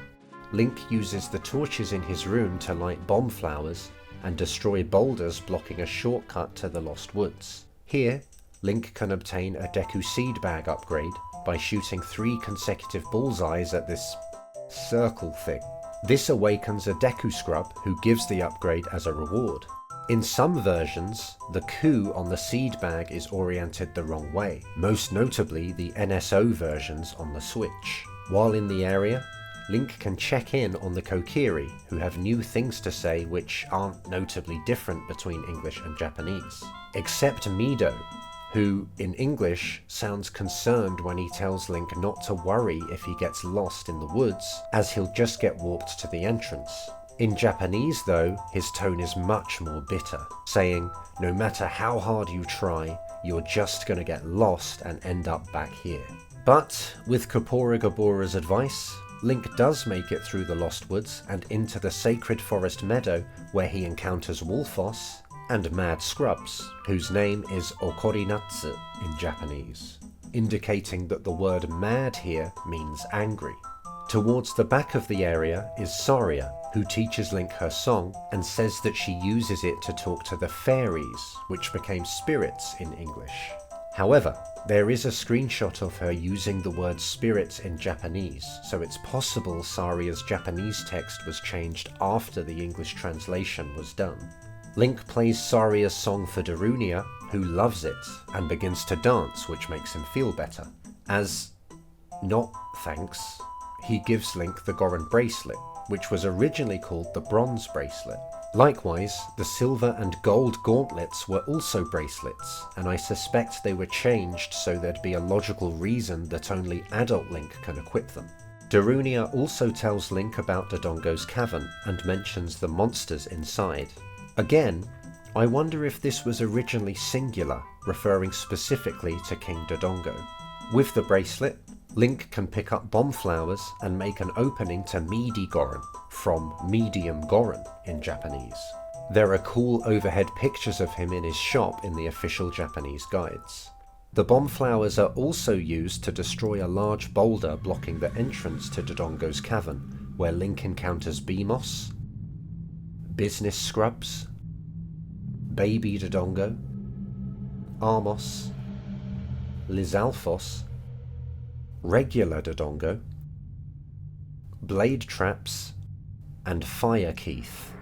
Link uses the torches in his room to light bomb flowers and destroy boulders blocking a shortcut to the Lost Woods. Here, Link can obtain a Deku Seed Bag upgrade by shooting 3 consecutive bullseyes at this circle thing. This awakens a Deku Scrub who gives the upgrade as a reward. In some versions, the coup on the seed bag is oriented the wrong way, most notably the NSO versions on the Switch. While in the area, Link can check in on the Kokiri, who have new things to say which aren't notably different between English and Japanese. Except Mido, who, in English, sounds concerned when he tells Link not to worry if he gets lost in the woods, as he'll just get walked to the entrance. In Japanese, though, his tone is much more bitter, saying, no matter how hard you try, you're just gonna get lost and end up back here. But, with Kopora Gabora's advice, Link does make it through the Lost Woods and into the Sacred Forest Meadow, where he encounters Wolfos and Mad Scrubs, whose name is Okorinatsu in Japanese, indicating that the word mad here means angry. Towards the back of the area is Saria, who teaches Link her song and says that she uses it to talk to the fairies, which became spirits in English. However, there is a screenshot of her using the word spirits in Japanese, so it's possible Saria's Japanese text was changed after the English translation was done. Link plays Saria's song for Darunia, who loves it and begins to dance, which makes him feel better. As not thanks, he gives Link the Goron bracelet, which was originally called the Bronze Bracelet. Likewise, the silver and gold gauntlets were also bracelets, and I suspect they were changed so there'd be a logical reason that only adult Link can equip them. Darunia also tells Link about Dodongo's cavern and mentions the monsters inside. Again, I wonder if this was originally singular, referring specifically to King Dodongo. With the bracelet, Link can pick up bomb flowers and make an opening to Meaty Goron, from Medium Goron in Japanese. There are cool overhead pictures of him in his shop in the official Japanese guides. The bomb flowers are also used to destroy a large boulder blocking the entrance to Dodongo's cavern, where Link encounters Beamos, Business Scrubs, Baby Dodongo, Armos, Lizalfos, Regular Dodongo, Blade Traps, and Fire Keith.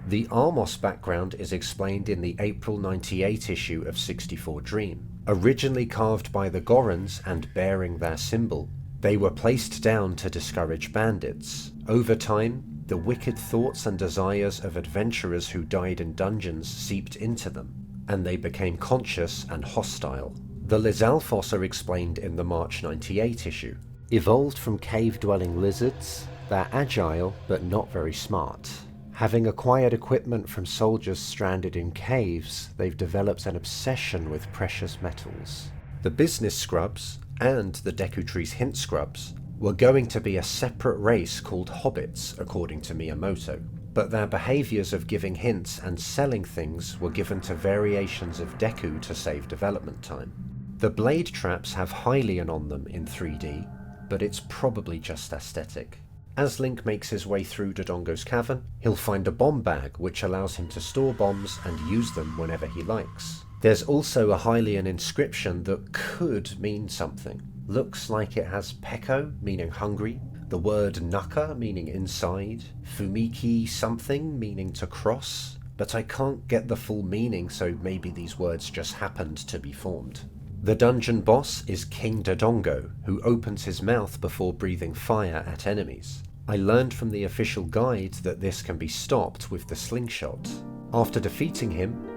The Armos background is explained in the April 98 issue of 64 Dream. Originally carved by the Gorons and bearing their symbol, they were placed down to discourage bandits. Over time, the wicked thoughts and desires of adventurers who died in dungeons seeped into them, and they became conscious and hostile. The Lizalfos are explained in the March 98 issue. Evolved from cave-dwelling lizards, they're agile but not very smart. Having acquired equipment from soldiers stranded in caves, they've developed an obsession with precious metals. The Business Scrubs, and the Deku Tree's Hint Scrubs, were going to be a separate race called Hobbits, according to Miyamoto. but their behaviours of giving hints and selling things were given to variations of Deku to save development time. The blade traps have Hylian on them in 3D, but it's probably just aesthetic. As Link makes his way through Dodongo's cavern, he'll find a bomb bag which allows him to store bombs and use them whenever he likes. There's also a Hylian inscription that could mean something. Looks like it has Peko, meaning hungry, the word Naka, meaning inside, Fumiki something, meaning to cross, but I can't get the full meaning, so maybe these words just happened to be formed. The dungeon boss is King Dodongo, who opens his mouth before breathing fire at enemies. I learned from the official guide that this can be stopped with the slingshot. After defeating him,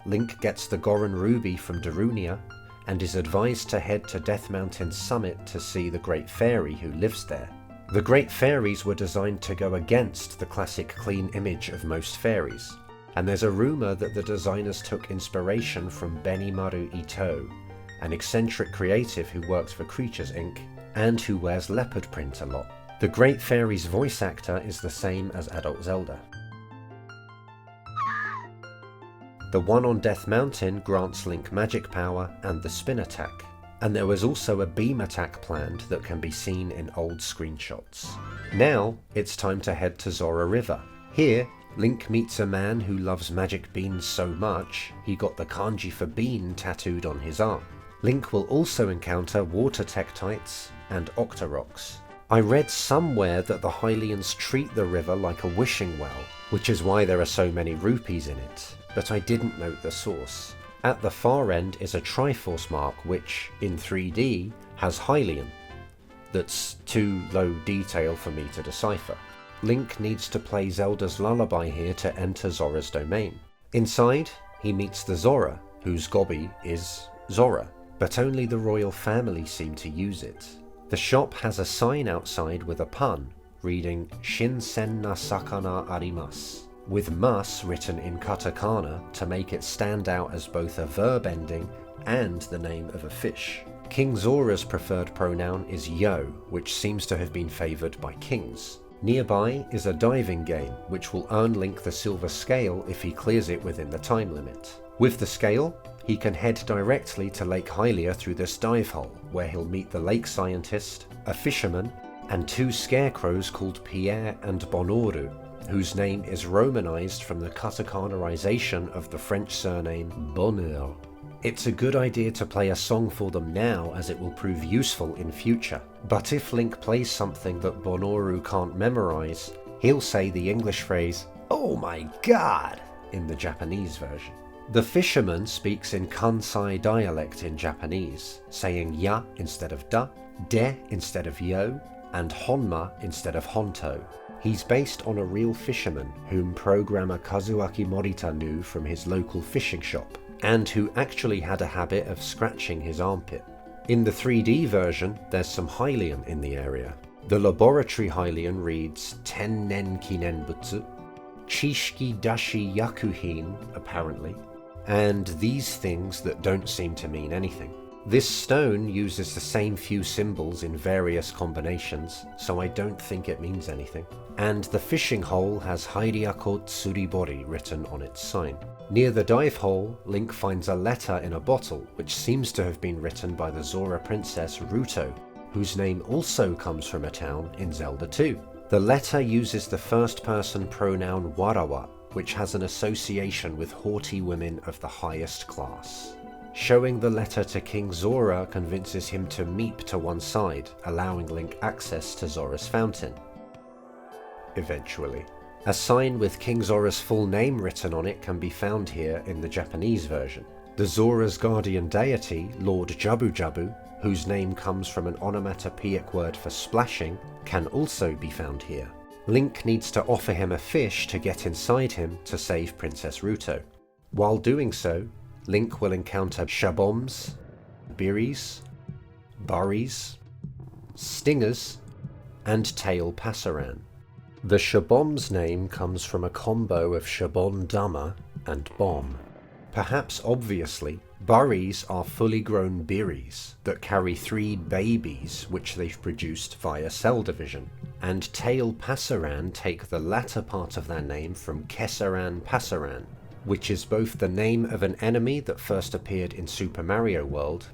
Link gets the Goron Ruby from Darunia and is advised to head to Death Mountain's summit to see the Great Fairy who lives there. The Great Fairies were designed to go against the classic clean image of most fairies, and there's a rumour that the designers took inspiration from Benimaru Ito, an eccentric creative who works for Creatures Inc. and who wears leopard print a lot. The Great Fairy's voice actor is the same as Adult Zelda. The one on Death Mountain grants Link magic power and the spin attack, and there was also a beam attack planned that can be seen in old screenshots. Now it's time to head to Zora River. Here, Link meets a man who loves magic beans so much he got the kanji for bean tattooed on his arm. Link will also encounter water tektites and octoroks. I read somewhere that the Hylians treat the river like a wishing well, which is why there are so many rupees in it, but I didn't note the source. At the far end is a Triforce mark which, in 3D, has Hylian. That's too low detail for me to decipher. Link needs to play Zelda's lullaby here to enter Zora's domain. Inside, he meets the Zora, whose gobi is Zora, but only the royal family seem to use it. The shop has a sign outside with a pun, reading Shinsen na sakana arimasu, with mas written in katakana to make it stand out as both a verb ending and the name of a fish. King Zora's preferred pronoun is yo, which seems to have been favoured by kings. Nearby is a diving game, which will earn Link the silver scale if he clears it within the time limit. With the scale, he can head directly to Lake Hylia through this dive hole, where he'll meet the lake scientist, a fisherman, and two scarecrows called Pierre and Bonoru, whose name is romanized from the katakanaization of the French surname Bonheur. It's a good idea to play a song for them now, as it will prove useful in future. But if Link plays something that Bonoru can't memorize, he'll say the English phrase, "Oh my god," in the Japanese version. The fisherman speaks in Kansai dialect in Japanese, saying ya instead of da, de instead of yo, and honma instead of honto. He's based on a real fisherman whom programmer Kazuaki Morita knew from his local fishing shop, and who actually had a habit of scratching his armpit. In the 3D version, there's some Hylian in the area. The laboratory Hylian reads Tennen Kinenbutsu, Chishiki Dashi Yakuhin, apparently, and these things that don't seem to mean anything. This stone uses the same few symbols in various combinations, so I don't think it means anything. And the fishing hole has Hairiako Tsuribori written on its sign. Near the dive hole, Link finds a letter in a bottle, which seems to have been written by the Zora princess Ruto, whose name also comes from a town in Zelda 2. The letter uses the first-person pronoun warawa, which has an association with haughty women of the highest class. Showing the letter to King Zora convinces him to meep to one side, allowing Link access to Zora's fountain. Eventually. A sign with King Zora's full name written on it can be found here in the Japanese version. The Zora's guardian deity, Lord Jabu Jabu, whose name comes from an onomatopoeic word for splashing, can also be found here. Link needs to offer him a fish to get inside him to save Princess Ruto. While doing so, Link will encounter shaboms, biris, burries, stingers, and tail passeran. The shabom's name comes from a combo of shabon dama and bomb. Perhaps obviously, burries are fully grown biris that carry 3 babies which they've produced via cell division. and Tail Passaran take the latter part of their name from Kesaran Passaran, which is both the name of an enemy that first appeared in Super Mario World,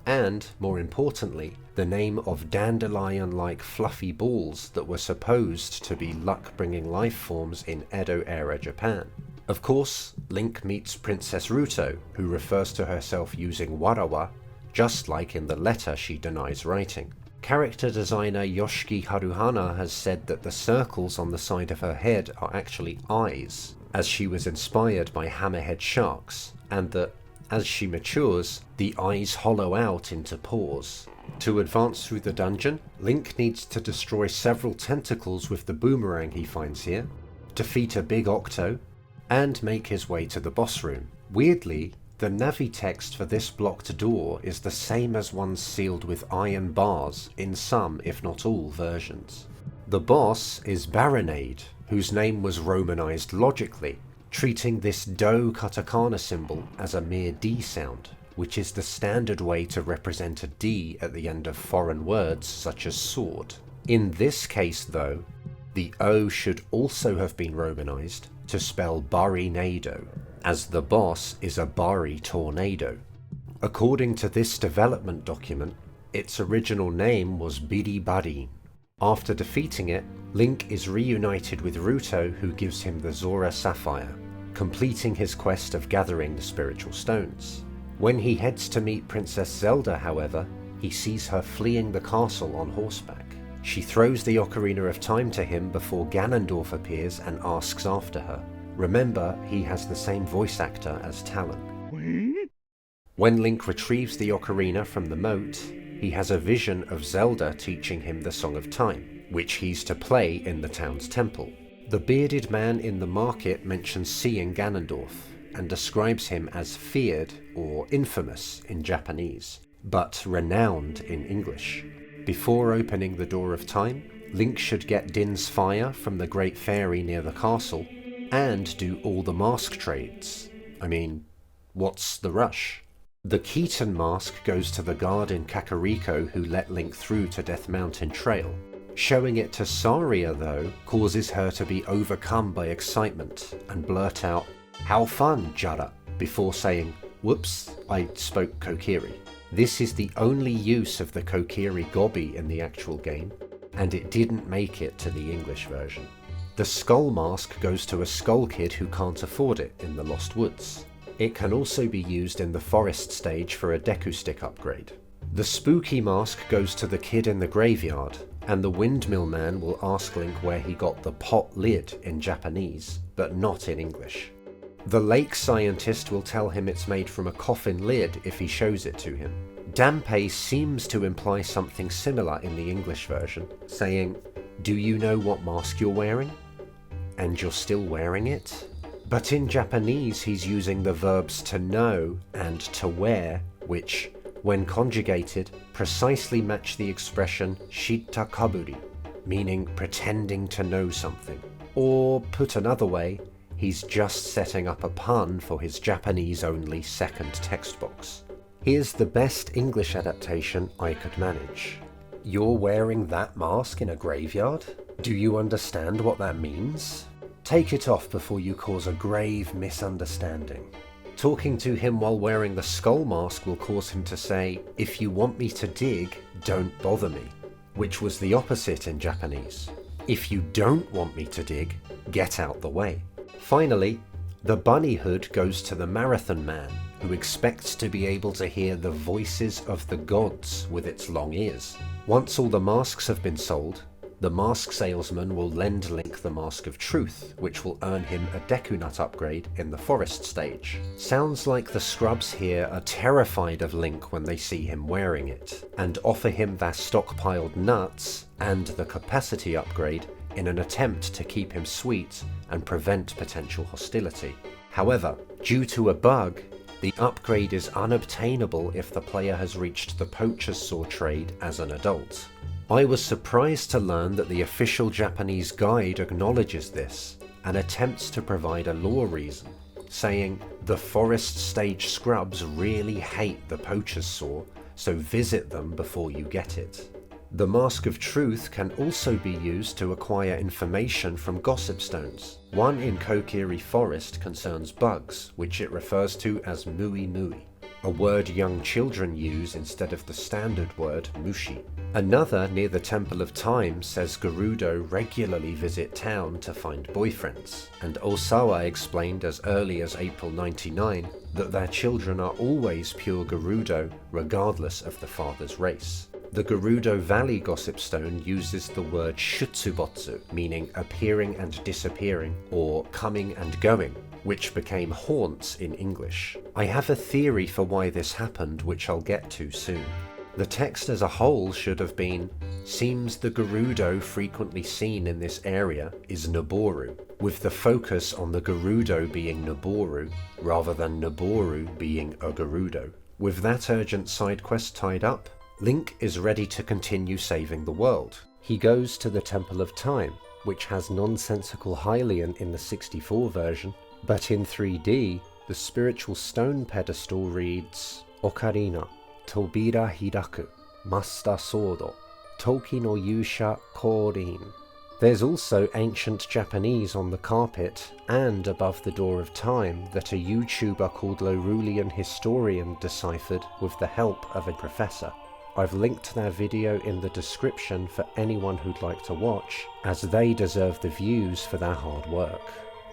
and, more importantly, the name of dandelion-like fluffy balls that were supposed to be luck-bringing life forms in Edo-era Japan. Of course, Link meets Princess Ruto, who refers to herself using Warawa, just like in the letter she denies writing. Character designer Yoshiki Haruhana has said that the circles on the side of her head are actually eyes, as she was inspired by hammerhead sharks, and that, as she matures, the eyes hollow out into paws. To advance through the dungeon, Link needs to destroy several tentacles with the boomerang he finds here, defeat a big Octo, and make his way to the boss room. Weirdly, the Navi text for this blocked door is the same as one sealed with iron bars in some, if not all, versions. The boss is Baronade, whose name was romanized logically, treating this Do katakana symbol as a mere D sound, which is the standard way to represent a D at the end of foreign words such as sword. In this case though, the O should also have been romanized to spell Barinado, as the boss is a Bari tornado. According to this development document, its original name was Bidi Badin. After defeating it, Link is reunited with Ruto, who gives him the Zora Sapphire, completing his quest of gathering the spiritual stones. When he heads to meet Princess Zelda, however, he sees her fleeing the castle on horseback. She throws the Ocarina of Time to him before Ganondorf appears and asks after her. Remember, he has the same voice actor as Talon. When Link retrieves the Ocarina from the moat, he has a vision of Zelda teaching him the Song of Time, which he's to play in the town's temple. The bearded man in the market mentions seeing Ganondorf, and describes him as feared or infamous in Japanese, but renowned in English. Before opening the Door of Time, Link should get Din's Fire from the Great Fairy near the castle, and do all the mask trades. I mean, what's the rush? The Keaton mask goes to the guard in Kakariko who let Link through to Death Mountain Trail. Showing it to Saria, though, causes her to be overcome by excitement and blurt out, "How fun, Jara," before saying, "Whoops, I spoke Kokiri." This is the only use of the Kokiri Gobi in the actual game, and it didn't make it to the English version. The Skull Mask goes to a Skull Kid who can't afford it in the Lost Woods. It can also be used in the Forest stage for a Deku Stick upgrade. The Spooky Mask goes to the kid in the graveyard, and the Windmill Man will ask Link where he got the pot lid in Japanese, but not in English. The Lake Scientist will tell him it's made from a coffin lid if he shows it to him. Dampé seems to imply something similar in the English version, saying, "Do you know what mask you're wearing? And you're still wearing it?" But in Japanese he's using the verbs to know and to wear, which, when conjugated, precisely match the expression shitta kaburi, meaning pretending to know something. Or, put another way, he's just setting up a pun for his Japanese-only second text box. Here's the best English adaptation I could manage. "You're wearing that mask in a graveyard? Do you understand what that means? Take it off before you cause a grave misunderstanding." Talking to him while wearing the skull mask will cause him to say, "If you want me to dig, don't bother me," which was the opposite in Japanese. "If you don't want me to dig, get out the way." Finally, the bunny hood goes to the Marathon Man, who expects to be able to hear the voices of the gods with its long ears. Once all the masks have been sold, the mask salesman will lend Link the Mask of Truth, which will earn him a Deku Nut upgrade in the Forest stage. Sounds like the scrubs here are terrified of Link when they see him wearing it, and offer him their stockpiled nuts and the capacity upgrade in an attempt to keep him sweet and prevent potential hostility. However, due to a bug, the upgrade is unobtainable if the player has reached the Poacher's Saw trade as an adult. I was surprised to learn that the official Japanese guide acknowledges this and attempts to provide a lore reason, saying, "The Forest stage scrubs really hate the Poacher's Saw, so visit them before you get it." The Mask of Truth can also be used to acquire information from gossip stones. One in Kokiri Forest concerns bugs, which it refers to as mui mui, a word young children use instead of the standard word mushi. Another near the Temple of Time says Gerudo regularly visit town to find boyfriends, and Osawa explained as early as April 99 that their children are always pure Gerudo regardless of the father's race. The Gerudo Valley Gossip Stone uses the word shutsubotsu, meaning appearing and disappearing, or coming and going, which became haunts in English. I have a theory for why this happened, which I'll get to soon. The text as a whole should have been, seems the Gerudo frequently seen in this area is Noboru, with the focus on the Gerudo being Noboru, rather than Noboru being a Gerudo. With that urgent side quest tied up, Link is ready to continue saving the world. He goes to the Temple of Time, which has nonsensical Hylian in the 64 version, but in 3D, the spiritual stone pedestal reads Ocarina, Tobira Hiraku, Master Sodo, Toki no Yusha Korin. There's also ancient Japanese on the carpet and above the Door of Time that a YouTuber called Lorulian Historian deciphered with the help of a professor. I've linked their video in the description for anyone who'd like to watch, as they deserve the views for their hard work.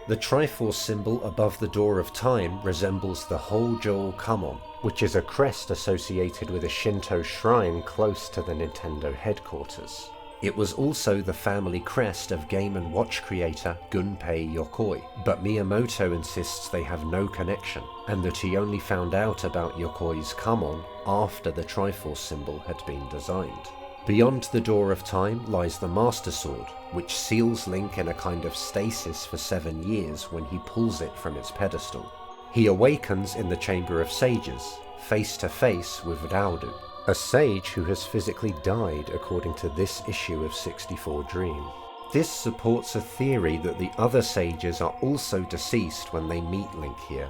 The Triforce symbol above the Door of Time resembles the Hojo Kamon, which is a crest associated with a Shinto shrine close to the Nintendo headquarters. It was also the family crest of Game & Watch creator Gunpei Yokoi, but Miyamoto insists they have no connection, and that he only found out about Yokoi's Kamon after the Triforce symbol had been designed. Beyond the Door of Time lies the Master Sword, which seals Link in a kind of stasis for 7 years when he pulls it from its pedestal. He awakens in the Chamber of Sages, face to face with Raudu, a sage who has physically died according to this issue of 64 Dream. This supports a theory that the other sages are also deceased when they meet Link here.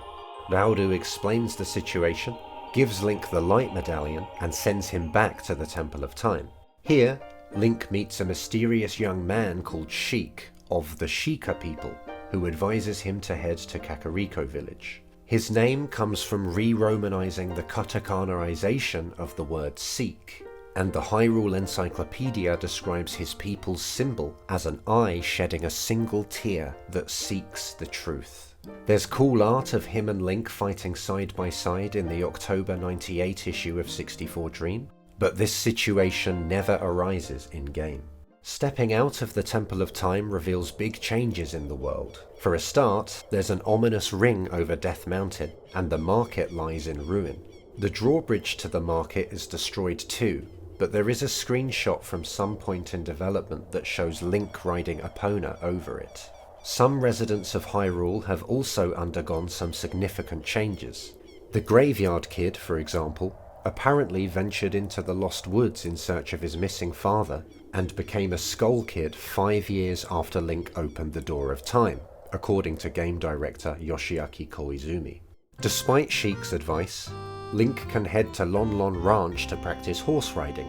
Raudu explains the situation, gives Link the Light Medallion, and sends him back to the Temple of Time. Here, Link meets a mysterious young man called Sheik, of the Sheikah people, who advises him to head to Kakariko village. His name comes from re-Romanizing the Katakanaization of the word Sikh, and the Hyrule Encyclopedia describes his people's symbol as an eye shedding a single tear that seeks the truth. There's cool art of him and Link fighting side by side in the October 98 issue of 64 Dream, but this situation never arises in-game. Stepping out of the Temple of Time reveals big changes in the world. For a start, there's an ominous ring over Death Mountain, and the market lies in ruin. The drawbridge to the market is destroyed too, but there is a screenshot from some point in development that shows Link riding Epona over it. Some residents of Hyrule have also undergone some significant changes. The Graveyard Kid, for example, apparently ventured into the Lost Woods in search of his missing father, and became a Skull Kid 5 years after Link opened the Door of Time, according to game director Yoshiaki Koizumi. Despite Sheik's advice, Link can head to Lon Lon Ranch to practice horse riding.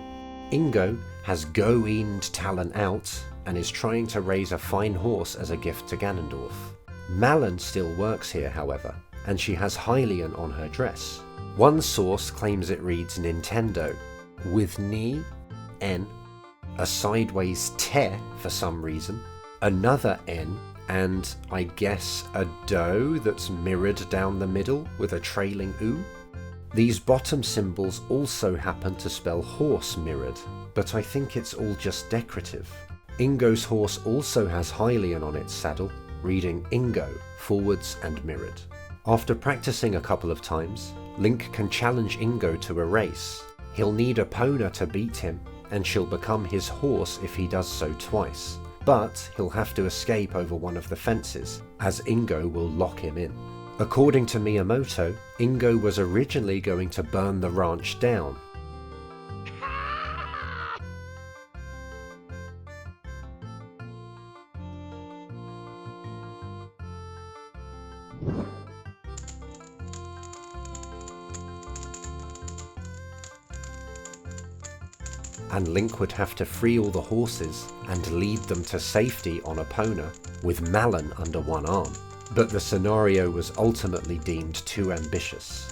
Ingo has Go-Eend Talon out and is trying to raise a fine horse as a gift to Ganondorf. Malon still works here, however, and she has Hylian on her dress. One source claims it reads Nintendo, with Ni, N, a sideways te for some reason, another N, and I guess a do that's mirrored down the middle with a trailing U. These bottom symbols also happen to spell horse mirrored, but I think it's all just decorative. Ingo's horse also has Hylian on its saddle, reading Ingo, forwards and mirrored. After practicing a couple of times, Link can challenge Ingo to a race. He'll need Epona to beat him, and she'll become his horse if he does so twice. But he'll have to escape over one of the fences, as Ingo will lock him in. According to Miyamoto, Ingo was originally going to burn the ranch down. and Link would have to free all the horses and lead them to safety on Epona with Malon under one arm. But the scenario was ultimately deemed too ambitious.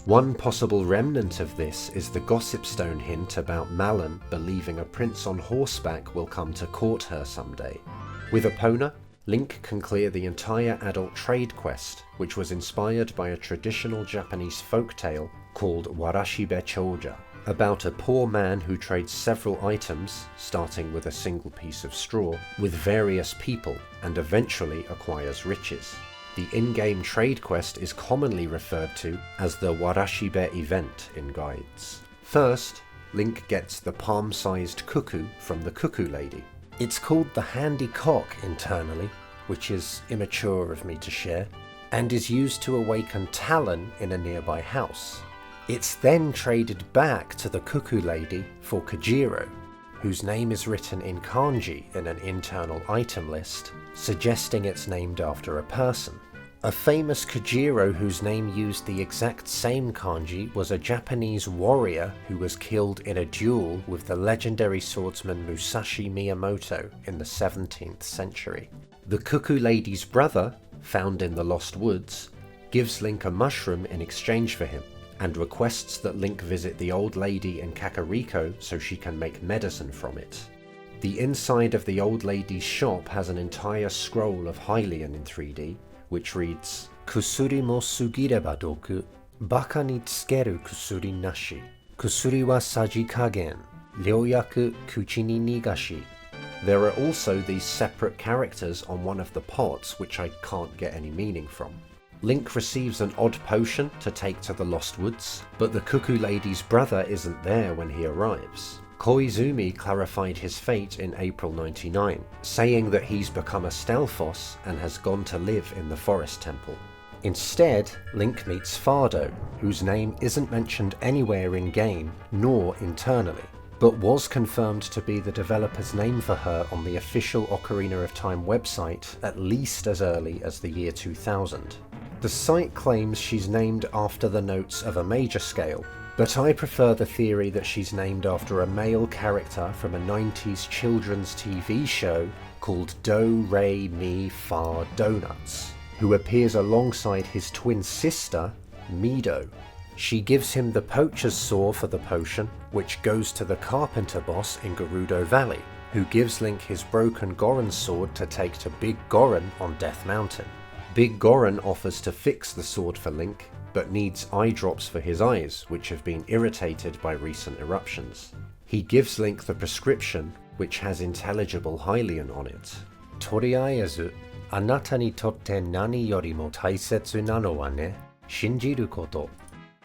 One possible remnant of this is the Gossip Stone hint about Malon believing a prince on horseback will come to court her someday. With Epona, Link can clear the entire adult trade quest, which was inspired by a traditional Japanese folktale called Warashibe Choja, about a poor man who trades several items, starting with a single piece of straw, with various people and eventually acquires riches. The in-game trade quest is commonly referred to as the Warashibe event in guides. First, Link gets the palm-sized cuckoo from the Cuckoo Lady. It's called the Handy Cock internally, which is immature of me to share, and is used to awaken Talon in a nearby house. It's then traded back to the Cuckoo Lady for Kajiro, whose name is written in kanji in an internal item list, suggesting it's named after a person. A famous Kajiro whose name used the exact same kanji was a Japanese warrior who was killed in a duel with the legendary swordsman Musashi Miyamoto in the 17th century. The Cuckoo Lady's brother, found in the Lost Woods, gives Link a mushroom in exchange for him, and requests that Link visit the old lady in Kakariko so she can make medicine from it. The inside of the old lady's shop has an entire scroll of Hylian in 3D, which reads, Kusuri mo sugireba doku, baka ni tsukeru kusuri nashi, kusuri wa saji kagen, ryoyaku kuchi ni nigashi. There are also these separate characters on one of the pots which I can't get any meaning from. Link receives an odd potion to take to the Lost Woods, but the Cuckoo Lady's brother isn't there when he arrives. Koizumi clarified his fate in April 99, saying that he's become a Stalfos and has gone to live in the Forest Temple. Instead, Link meets Fardo, whose name isn't mentioned anywhere in-game nor internally, but was confirmed to be the developer's name for her on the official Ocarina of Time website at least as early as the year 2000. The site claims she's named after the notes of a major scale, but I prefer the theory that she's named after a male character from a 90s children's TV show called Do Re Mi Fa Donuts, who appears alongside his twin sister, Mido. She gives him the poacher's saw for the potion, which goes to the carpenter boss in Gerudo Valley, who gives Link his broken Goron sword to take to Big Goron on Death Mountain. Big Goron offers to fix the sword for Link, but needs eye drops for his eyes, which have been irritated by recent eruptions. He gives Link the prescription, which has intelligible Hylian on it. Toriaezu, anata ni totte nani yorimo taisetsu nano wa ne, shinjiru koto.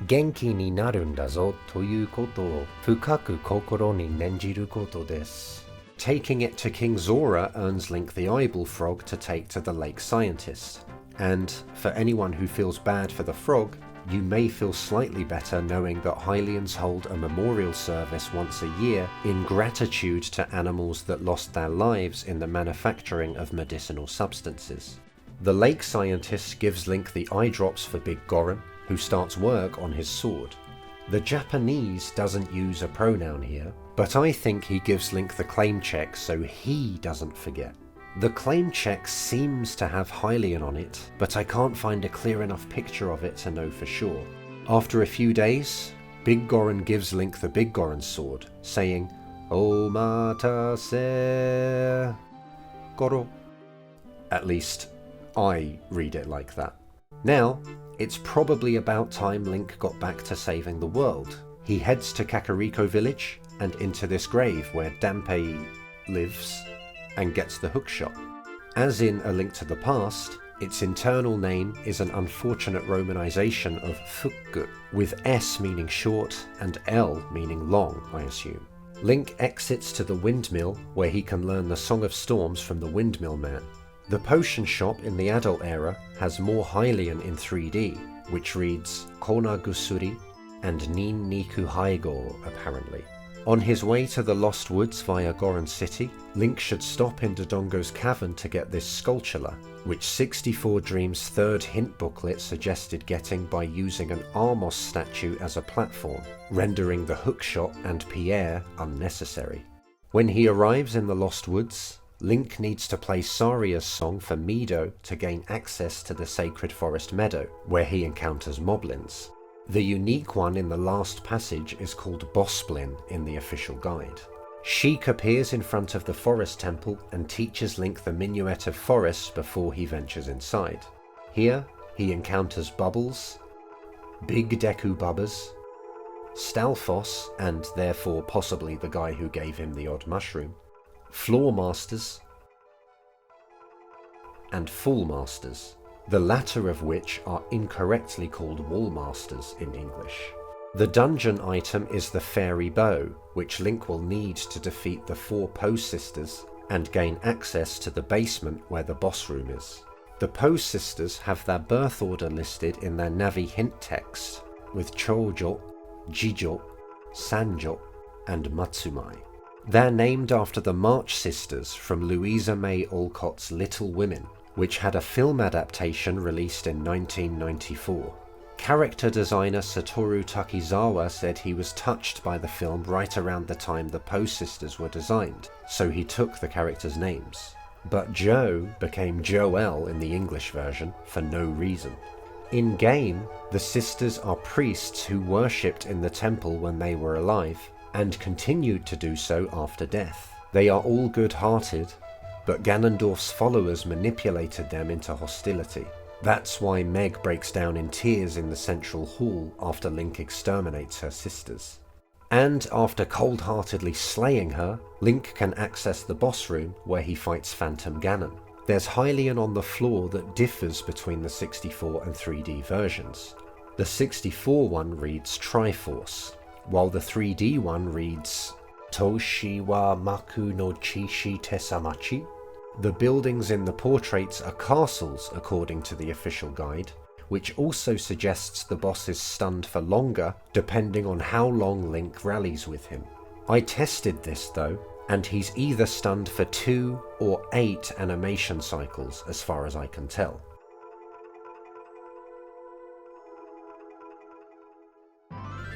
Genki ni naru nda zo toyu koto o fukaku kokoro ni nenjiru koto desu. Taking it to King Zora earns Link the eyeball frog to take to the lake scientist. And for anyone who feels bad for the frog, you may feel slightly better knowing that Hylians hold a memorial service once a year in gratitude to animals that lost their lives in the manufacturing of medicinal substances. The lake scientist gives Link the eye drops for Big Goron, who starts work on his sword. The Japanese doesn't use a pronoun here, but I think he gives Link the claim check so he doesn't forget. The claim check seems to have Hylian on it, but I can't find a clear enough picture of it to know for sure. After a few days, Big Goron gives Link the Big Goron sword, saying, Omatase Goro. At least, I read it like that. Now, it's probably about time Link got back to saving the world. He heads to Kakariko village and into this grave where Dampé lives, and gets the hookshot. As in A Link to the Past, its internal name is an unfortunate romanization of Fukku, with S meaning short and L meaning long, I assume. Link exits to the windmill where he can learn the Song of Storms from the Windmill Man. The potion shop in the adult era has more Hylian in 3D, which reads Kona Gusuri and Nin Niku Haigo apparently. On his way to the Lost Woods via Goron City, Link should stop in Dodongo's cavern to get this Skulltula, which 64 Dreams' third hint booklet suggested getting by using an Armos statue as a platform, rendering the hookshot and Pierre unnecessary. When he arrives in the Lost Woods, Link needs to play Saria's song for Mido to gain access to the Sacred Forest Meadow, where he encounters Moblins. The unique one in the last passage is called Bossblin in the official guide. Sheik appears in front of the Forest Temple and teaches Link the Minuet of Forest before he ventures inside. Here, he encounters Bubbles, Big Deku Bubbas, Stalfos, and therefore possibly the guy who gave him the odd mushroom, Floor Masters, and Fall Masters, the latter of which are incorrectly called Wall Masters in English. The dungeon item is the Fairy Bow, which Link will need to defeat the 4 Poe sisters and gain access to the basement where the boss room is. The Poe sisters have their birth order listed in their Navi hint text, with Chojo, Jijo, Sanjo, and Matsumai. They're named after the March sisters from Louisa May Alcott's Little Women, which had a film adaptation released in 1994. Character designer Satoru Takizawa said he was touched by the film right around the time the Poe sisters were designed, so he took the characters' names. But Joe became Joelle in the English version for no reason. In-game, the sisters are priests who worshipped in the temple when they were alive, and continued to do so after death. They are all good-hearted, but Ganondorf's followers manipulated them into hostility. That's why Meg breaks down in tears in the central hall after Link exterminates her sisters. And after cold-heartedly slaying her, Link can access the boss room where he fights Phantom Ganon. There's Hylian on the floor that differs between the 64 and 3D versions. The 64 one reads Triforce, while the 3D one reads Toshi wa Maku no Chishi Tesamachi. The buildings in the portraits are castles according to the official guide, which also suggests the boss is stunned for longer depending on how long Link rallies with him. I tested this though, and he's either stunned for 2 or 8 animation cycles as far as I can tell.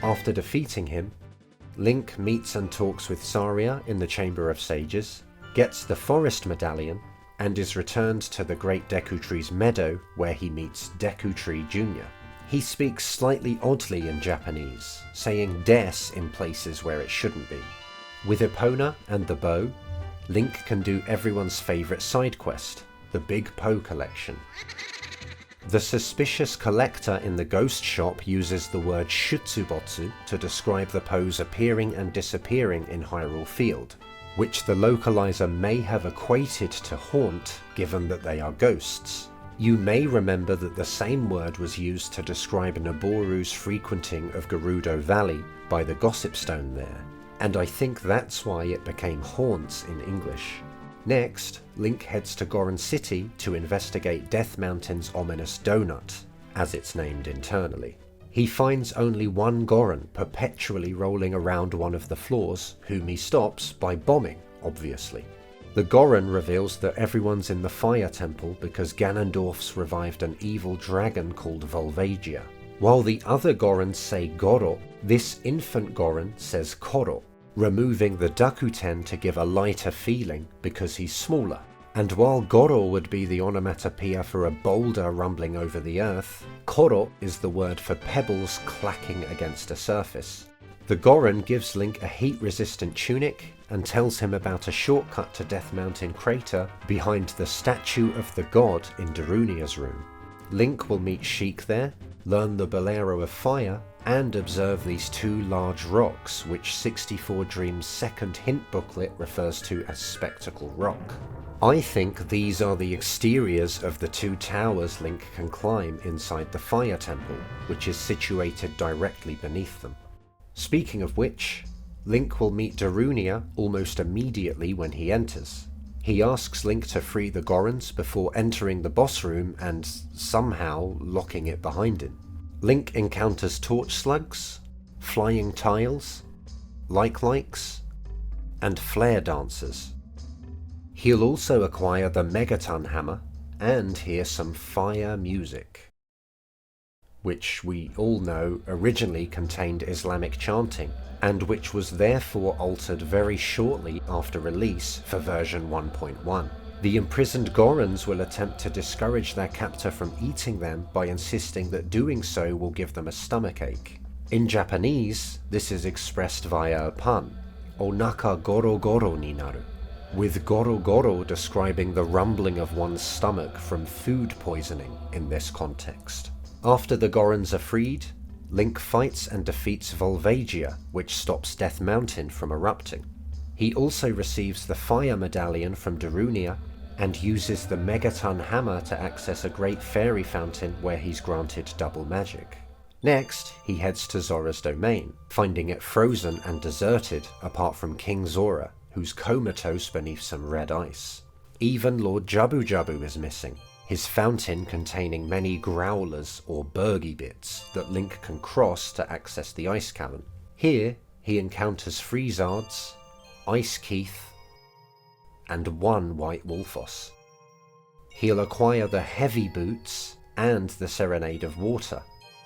After defeating him, Link meets and talks with Saria in the Chamber of Sages, gets the Forest Medallion, and is returned to the Great Deku Tree's meadow where he meets Deku Tree Jr. He speaks slightly oddly in Japanese, saying des in places where it shouldn't be. With Epona and the bow, Link can do everyone's favourite side quest, the Big Poe Collection. The suspicious collector in the ghost shop uses the word Shutsubotsu to describe the Poes appearing and disappearing in Hyrule Field, which the localizer may have equated to haunt given that they are ghosts. You may remember that the same word was used to describe Naboru's frequenting of Gerudo Valley by the Gossip Stone there, and I think that's why it became haunts in English. Next, Link heads to Goron City to investigate Death Mountain's ominous donut, as it's named internally. He finds only one Goron perpetually rolling around one of the floors, whom he stops by bombing, obviously. The Goron reveals that everyone's in the Fire Temple because Ganondorf's revived an evil dragon called Volvagia. While the other Gorons say Goro, this infant Goron says Koro, removing the Dakuten to give a lighter feeling because he's smaller. And while Goro would be the onomatopoeia for a boulder rumbling over the earth, Koro is the word for pebbles clacking against a surface. The Goron gives Link a heat-resistant tunic and tells him about a shortcut to Death Mountain Crater behind the statue of the god in Darunia's room. Link will meet Sheik there, learn the Bolero of Fire, and observe these 2 large rocks which 64 Dreams' second hint booklet refers to as Spectacle Rock. I think these are the exteriors of the 2 towers Link can climb inside the Fire Temple, which is situated directly beneath them. Speaking of which, Link will meet Darunia almost immediately when he enters. He asks Link to free the Gorons before entering the boss room and somehow locking it behind him. Link encounters torch slugs, flying tiles, like-likes, and flare dancers. He'll also acquire the Megaton Hammer and hear some fire music, which we all know originally contained Islamic chanting, and which was therefore altered very shortly after release for version 1.1. The imprisoned Gorons will attempt to discourage their captor from eating them by insisting that doing so will give them a stomachache. In Japanese, this is expressed via a pun, onaka goro goro ni naru, with goro goro describing the rumbling of one's stomach from food poisoning in this context. After the Gorons are freed, Link fights and defeats Volvagia, which stops Death Mountain from erupting. He also receives the Fire Medallion from Darunia and uses the Megaton Hammer to access a great fairy fountain where he's granted double magic. Next, he heads to Zora's domain, finding it frozen and deserted apart from King Zora, who's comatose beneath some red ice. Even Lord Jabu Jabu is missing, his fountain containing many growlers or Burgy bits that Link can cross to access the Ice Cavern. Here, he encounters Freezards, Ice Keith, and one White Wolfos. He'll acquire the Heavy Boots and the Serenade of Water.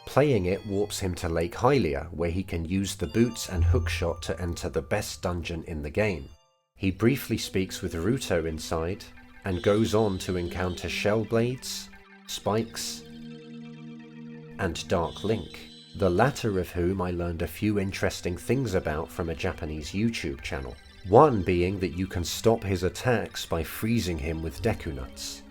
Playing it warps him to Lake Hylia, where he can use the boots and hookshot to enter the best dungeon in the game. He briefly speaks with Ruto inside, and goes on to encounter Shellblades, Spikes, and Dark Link, the latter of whom I learned a few interesting things about from a Japanese YouTube channel. One being that you can stop his attacks by freezing him with Deku Nuts.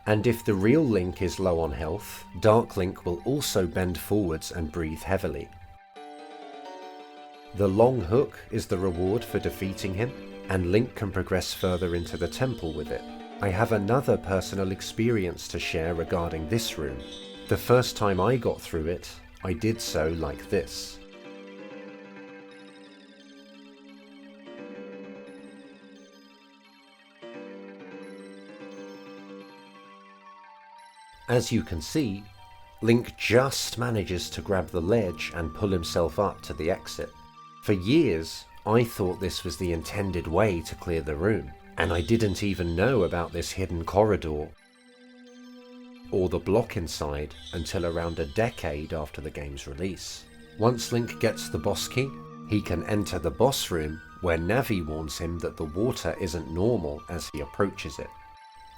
And if the real Link is low on health, Dark Link will also bend forwards and breathe heavily. The Long Hook is the reward for defeating him, and Link can progress further into the temple with it. I have another personal experience to share regarding this room. The first time I got through it, I did so like this. As you can see, Link just manages to grab the ledge and pull himself up to the exit. For years, I thought this was the intended way to clear the room, and I didn't even know about this hidden corridor or the block inside until around a decade after the game's release. Once Link gets the boss key, he can enter the boss room where Navi warns him that the water isn't normal as he approaches it.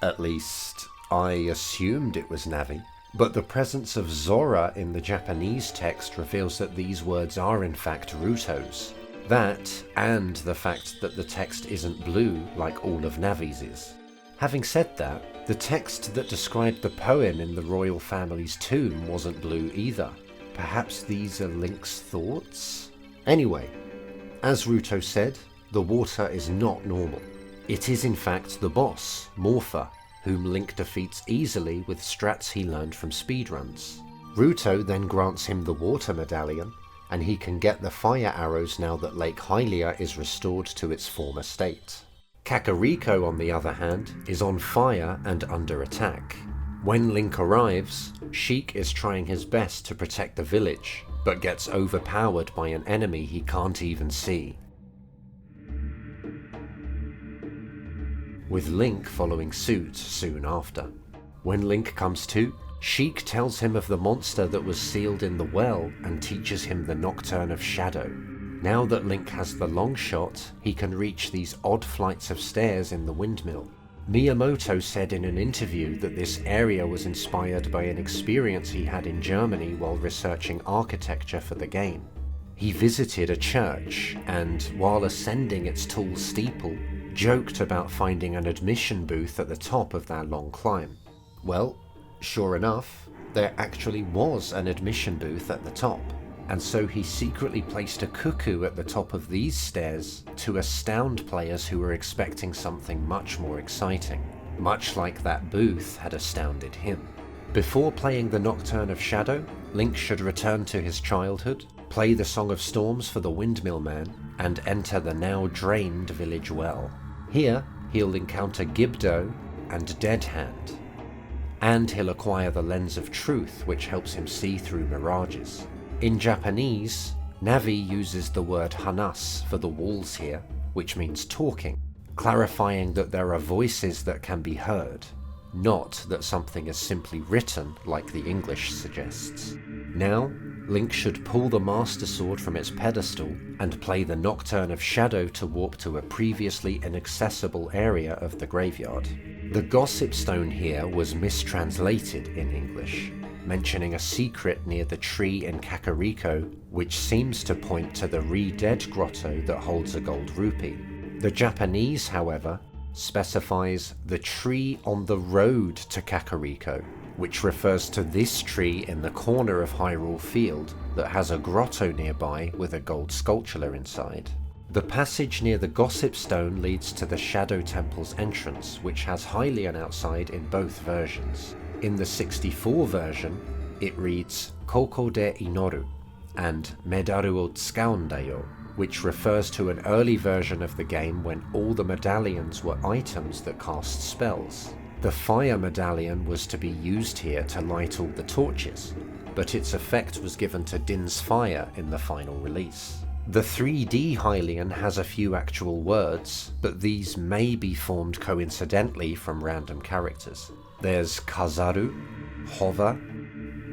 At least, I assumed it was Navi, but the presence of Zora in the Japanese text reveals that these words are in fact Ruto's. That, and the fact that the text isn't blue like all of Navi's is. Having said that, the text that described the poem in the royal family's tomb wasn't blue either. Perhaps these are Link's thoughts? Anyway, as Ruto said, the water is not normal. It is in fact the boss, Morpha, whom Link defeats easily with strats he learned from speedruns. Ruto then grants him the Water Medallion, and he can get the fire arrows now that Lake Hylia is restored to its former state. Kakariko, on the other hand, is on fire and under attack. When Link arrives, Sheik is trying his best to protect the village, but gets overpowered by an enemy he can't even see, with Link following suit soon after. When Link comes to, Sheik tells him of the monster that was sealed in the well and teaches him the Nocturne of Shadow. Now that Link has the long shot, he can reach these odd flights of stairs in the windmill. Miyamoto said in an interview that this area was inspired by an experience he had in Germany while researching architecture for the game. He visited a church and, while ascending its tall steeple, joked about finding an admission booth at the top of that long climb. Well, sure enough, there actually was an admission booth at the top, and so he secretly placed a cuckoo at the top of these stairs to astound players who were expecting something much more exciting, much like that booth had astounded him. Before playing the Nocturne of Shadow, Link should return to his childhood, play the Song of Storms for the Windmill Man, and enter the now drained village well. Here, he'll encounter Gibdo and Dead Hand, and he'll acquire the Lens of Truth, which helps him see through mirages. In Japanese, Navi uses the word hanas for the walls here, which means talking, clarifying that there are voices that can be heard, not that something is simply written like the English suggests. Now, Link should pull the Master Sword from its pedestal and play the Nocturne of Shadow to warp to a previously inaccessible area of the graveyard. The Gossip Stone here was mistranslated in English, mentioning a secret near the tree in Kakariko, which seems to point to the Re-Dead grotto that holds a gold rupee. The Japanese, however, specifies the tree on the road to Kakariko, which refers to this tree in the corner of Hyrule Field that has a grotto nearby with a gold sculpture inside. The passage near the Gossip Stone leads to the Shadow Temple's entrance, which has Hylian outside in both versions. In the 64 version, it reads Koko de Inoru and Medaru o Tsukaun da yo, which refers to an early version of the game when all the medallions were items that cast spells. The fire medallion was to be used here to light all the torches, but its effect was given to Din's fire in the final release. The 3D Hylian has a few actual words, but these may be formed coincidentally from random characters. There's Kazaru, Hover,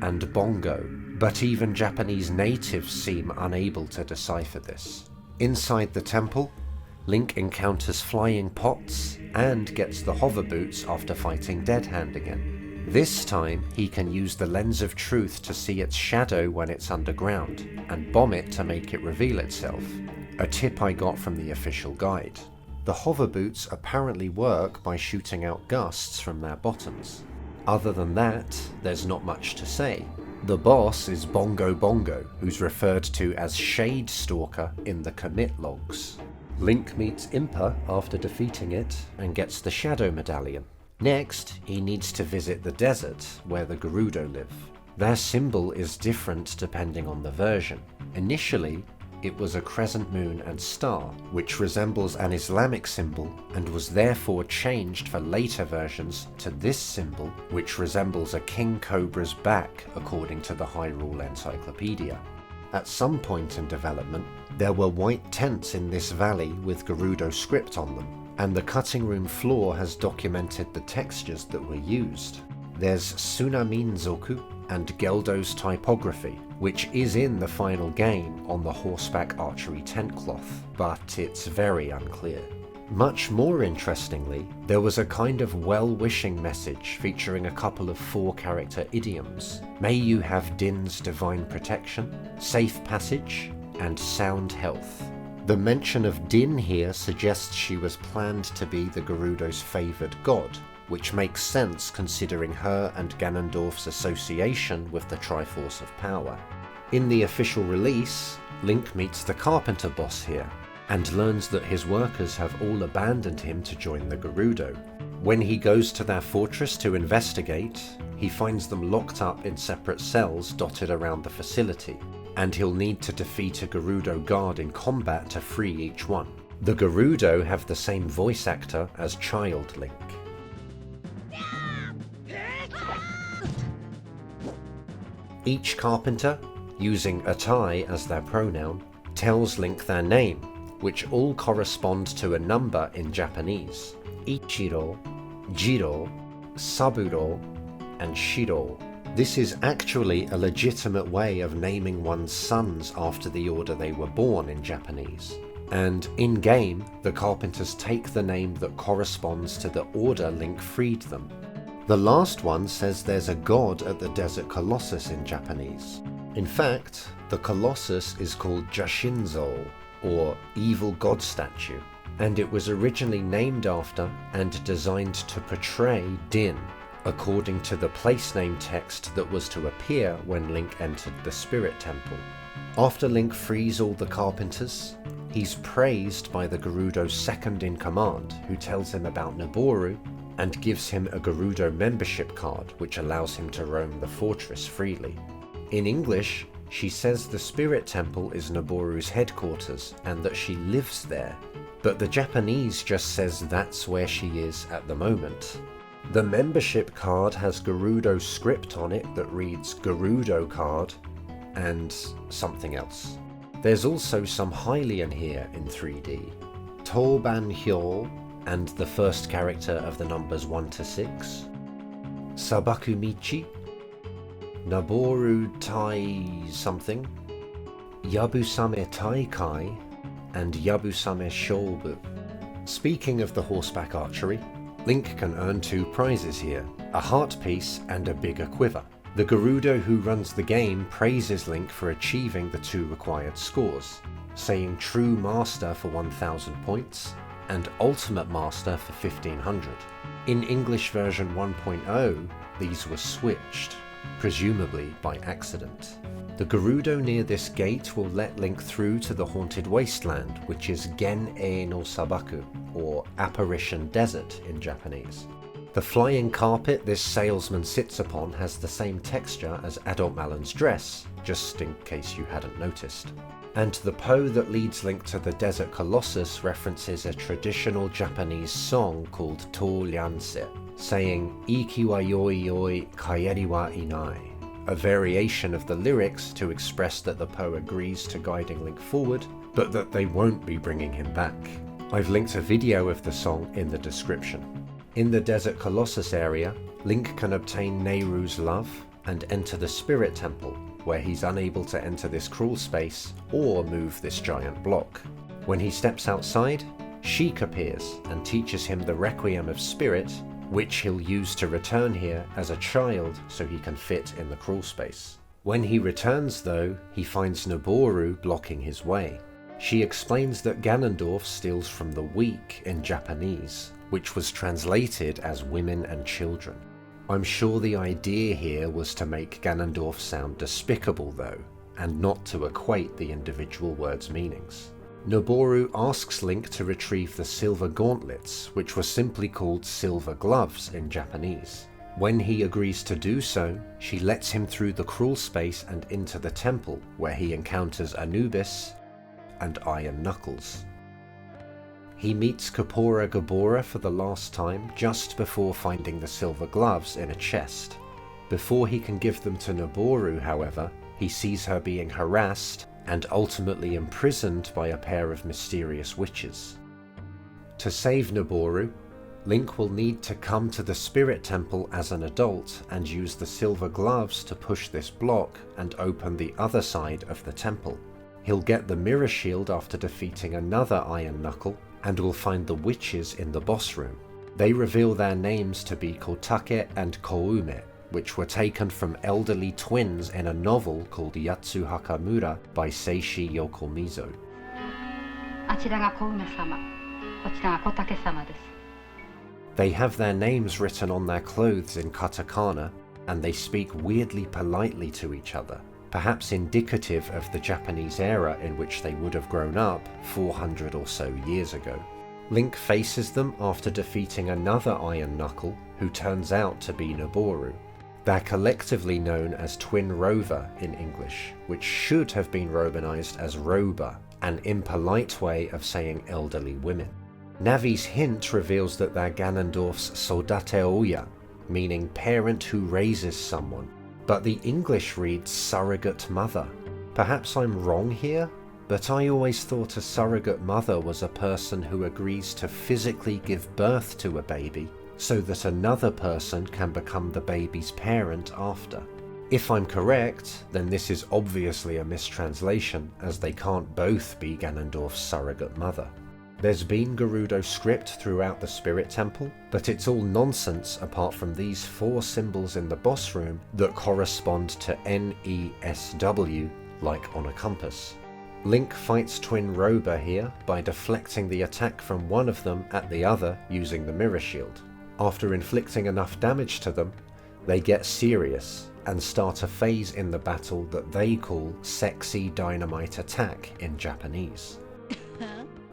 and Bongo, but even Japanese natives seem unable to decipher this. Inside the temple, Link encounters flying pots and gets the hover boots after fighting Dead Hand again. This time he can use the Lens of Truth to see its shadow when it's underground, and bomb it to make it reveal itself, a tip I got from the official guide. The hover boots apparently work by shooting out gusts from their bottoms. Other than that, there's not much to say. The boss is Bongo Bongo, who's referred to as Shade Stalker in the commit logs. Link meets Impa after defeating it and gets the Shadow Medallion. Next, he needs to visit the desert where the Gerudo live. Their symbol is different depending on the version. Initially, it was a crescent moon and star, which resembles an Islamic symbol and was therefore changed for later versions to this symbol, which resembles a king cobra's back according to the Hyrule Encyclopedia. At some point in development, there were white tents in this valley with Gerudo script on them, and the cutting room floor has documented the textures that were used. There's Tsunaminzoku and Geldo's typography, which is in the final game on the horseback archery tent cloth, but it's very unclear. Much more interestingly, there was a kind of well-wishing message featuring a couple of 4-character idioms. May you have Din's divine protection, safe passage, and sound health. The mention of Din here suggests she was planned to be the Gerudo's favoured god, which makes sense considering her and Ganondorf's association with the Triforce of Power. In the official release, Link meets the Carpenter boss here, and learns that his workers have all abandoned him to join the Gerudo. When he goes to their fortress to investigate, he finds them locked up in separate cells dotted around the facility, and he'll need to defeat a Gerudo guard in combat to free each one. The Gerudo have the same voice actor as Child Link. Each carpenter, using Atai as their pronoun, tells Link their name, which all correspond to a number in Japanese: Ichiro, Jiro, Saburo, and Shiro. This is actually a legitimate way of naming one's sons after the order they were born in Japanese. And in-game, the carpenters take the name that corresponds to the order Link freed them. The last one says there's a god at the Desert Colossus in Japanese. In fact, the Colossus is called Jashinzo, or Evil God Statue, and it was originally named after and designed to portray Din, according to the place name text that was to appear when Link entered the Spirit Temple. After Link frees all the carpenters, he's praised by the Gerudo's second-in-command, who tells him about Naboru and gives him a Gerudo membership card which allows him to roam the fortress freely. In English, She says the Spirit Temple is Noboru's headquarters and that she lives there, but the Japanese just says that's where she is at the moment. The membership card has Gerudo script on it that reads Gerudo card and something else. There's also some Hylian here in 3D. Toban Hyo and the first character of the numbers 1 to 6. Sabakumichi. Noboru Tai something. Yabusame Taikai and Yabusame Shobu. Speaking of the horseback archery, Link can earn 2 prizes here, a heart piece and a bigger quiver. The Gerudo who runs the game praises Link for achieving the 2 required scores, saying True Master for 1000 points and Ultimate Master for 1500. In English version 1.0, these were switched, presumably by accident. The Gerudo near this gate will let Link through to the Haunted Wasteland, which is Gen-e no Sabaku, or Apparition Desert in Japanese. The flying carpet this salesman sits upon has the same texture as Adult Malon's dress, just in case you hadn't noticed. And the Po that leads Link to the Desert Colossus references a traditional Japanese song called To Lyanse, saying Iki wa yoi yoi, kaeri wa inai, a variation of the lyrics to express that the Po agrees to guiding Link forward, but that they won't be bringing him back. I've linked a video of the song in the description. In the Desert Colossus area, Link can obtain Nehru's love and enter the Spirit Temple, where he's unable to enter this crawl space or move this giant block. When he steps outside, Sheik appears and teaches him the Requiem of Spirit, which he'll use to return here as a child so he can fit in the crawl space. When he returns though, he finds Noboru blocking his way. She explains that Ganondorf steals from the weak in Japanese, which was translated as women and children. I'm sure the idea here was to make Ganondorf sound despicable though, and not to equate the individual words' meanings. Noboru asks Link to retrieve the silver gauntlets, which were simply called silver gloves in Japanese. When he agrees to do so, she lets him through the crawl space and into the temple, where he encounters Anubis and Iron Knuckles. He meets Kapora Gabora for the last time just before finding the silver gloves in a chest. Before he can give them to Noboru, however, he sees her being harassed and ultimately imprisoned by a pair of mysterious witches. To save Noboru, Link will need to come to the Spirit Temple as an adult and use the silver gloves to push this block and open the other side of the temple. He'll get the mirror shield after defeating another Iron Knuckle, and will find the witches in the boss room. They reveal their names to be Kotake and Koume, which were taken from elderly twins in a novel called Yatsu Hakamura by Seishi Yokomizo. They have their names written on their clothes in katakana, and they speak weirdly politely to each other, perhaps indicative of the Japanese era in which they would have grown up 400 or so years ago. Link faces them after defeating another Iron Knuckle, who turns out to be Noboru. They're collectively known as Twin Rover in English, which should have been romanized as Roba, an impolite way of saying elderly women. Navi's hint reveals that they're Ganondorf's Soldate Oya, meaning parent who raises someone, but the English reads surrogate mother. Perhaps I'm wrong here, but I always thought a surrogate mother was a person who agrees to physically give birth to a baby so that another person can become the baby's parent after. If I'm correct, then this is obviously a mistranslation, as they can't both be Ganondorf's surrogate mother. There's been Gerudo script throughout the Spirit Temple, but it's all nonsense apart from these 4 symbols in the boss room that correspond to NESW, like on a compass. Link fights Twin Roba here by deflecting the attack from one of them at the other using the mirror shield. After inflicting enough damage to them, they get serious and start a phase in the battle that they call Sexy Dynamite Attack in Japanese.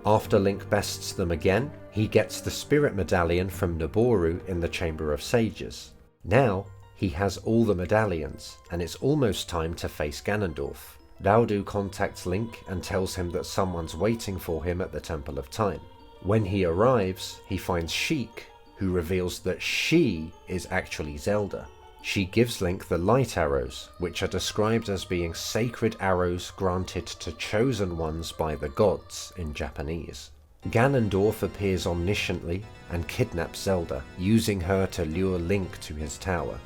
After Link bests them again, he gets the Spirit Medallion from Noboru in the Chamber of Sages. Now, He has all the medallions, and it's almost time to face Ganondorf. Daodu contacts Link and tells him that someone's waiting for him at the Temple of Time. When he arrives, he finds Sheik, who reveals that she is actually Zelda. She gives Link the light arrows, which are described as being sacred arrows granted to chosen ones by the gods in Japanese. Ganondorf appears omnisciently and kidnaps Zelda, using her to lure Link to his tower.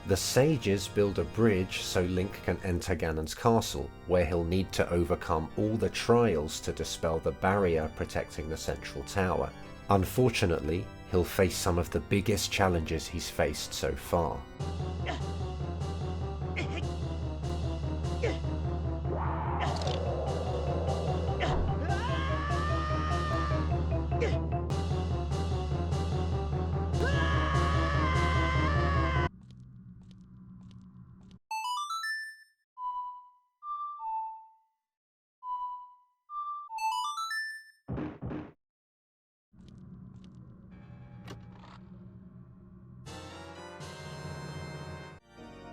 The sages build a bridge so Link can enter Ganon's castle, where he'll need to overcome all the trials to dispel the barrier protecting the central tower. Unfortunately, he'll face some of the biggest challenges he's faced so far.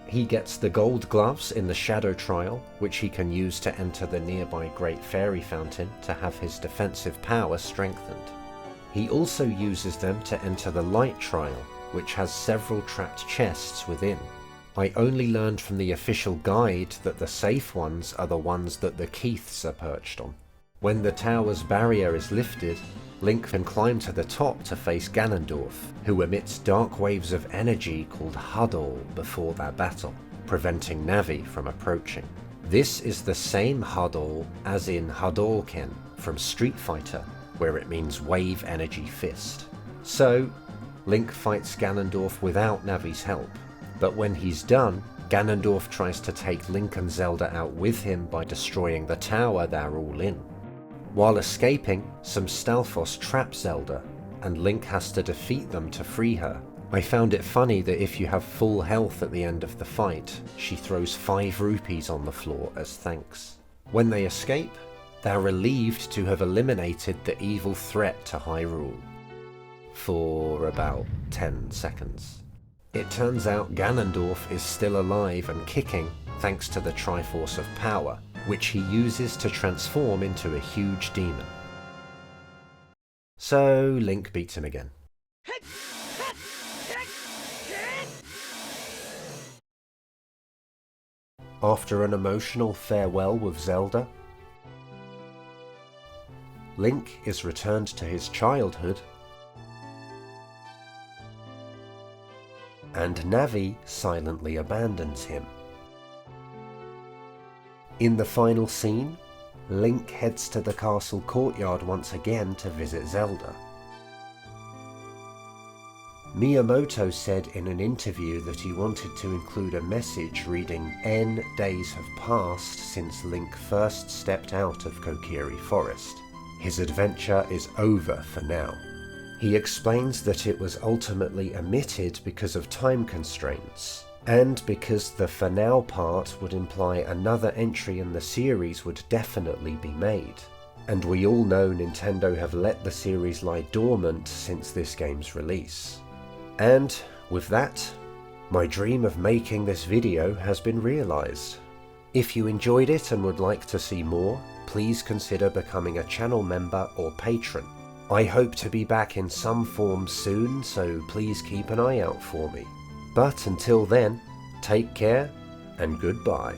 He gets the gold gloves in the Shadow Trial, which he can use to enter the nearby Great Fairy Fountain to have his defensive power strengthened. He also uses them to enter the Light Trial, which has several trapped chests within. I only learned from the official guide that the safe ones are the ones that the Keiths are perched on. When the tower's barrier is lifted, Link can climb to the top to face Ganondorf, who emits dark waves of energy called Hadol before their battle, preventing Navi from approaching. This is the same Hadol as in Hadouken from Street Fighter, where it means wave energy fist. So, Link fights Ganondorf without Navi's help, but when he's done, Ganondorf tries to take Link and Zelda out with him by destroying the tower they're all in. While escaping, some Stalfos trap Zelda, and Link has to defeat them to free her. I found it funny that if you have full health at the end of the fight, she throws 5 rupees on the floor as thanks. When they escape, they're relieved to have eliminated the evil threat to Hyrule. For about 10 seconds. It turns out Ganondorf is still alive and kicking thanks to the Triforce of Power, which he uses to transform into a huge demon. So Link beats him again. After an emotional farewell with Zelda, Link is returned to his childhood, and Navi silently abandons him. In the final scene, Link heads to the castle courtyard once again to visit Zelda. Miyamoto said in an interview that he wanted to include a message reading "N days have passed since Link first stepped out of Kokiri Forest. His adventure is over for now." He explains that it was ultimately omitted because of time constraints, and because the "for now" part would imply another entry in the series would definitely be made. And we all know Nintendo have let the series lie dormant since this game's release. And with that, my dream of making this video has been realised. If you enjoyed it and would like to see more, please consider becoming a channel member or patron. I hope to be back in some form soon, so please keep an eye out for me. But until then, take care and goodbye.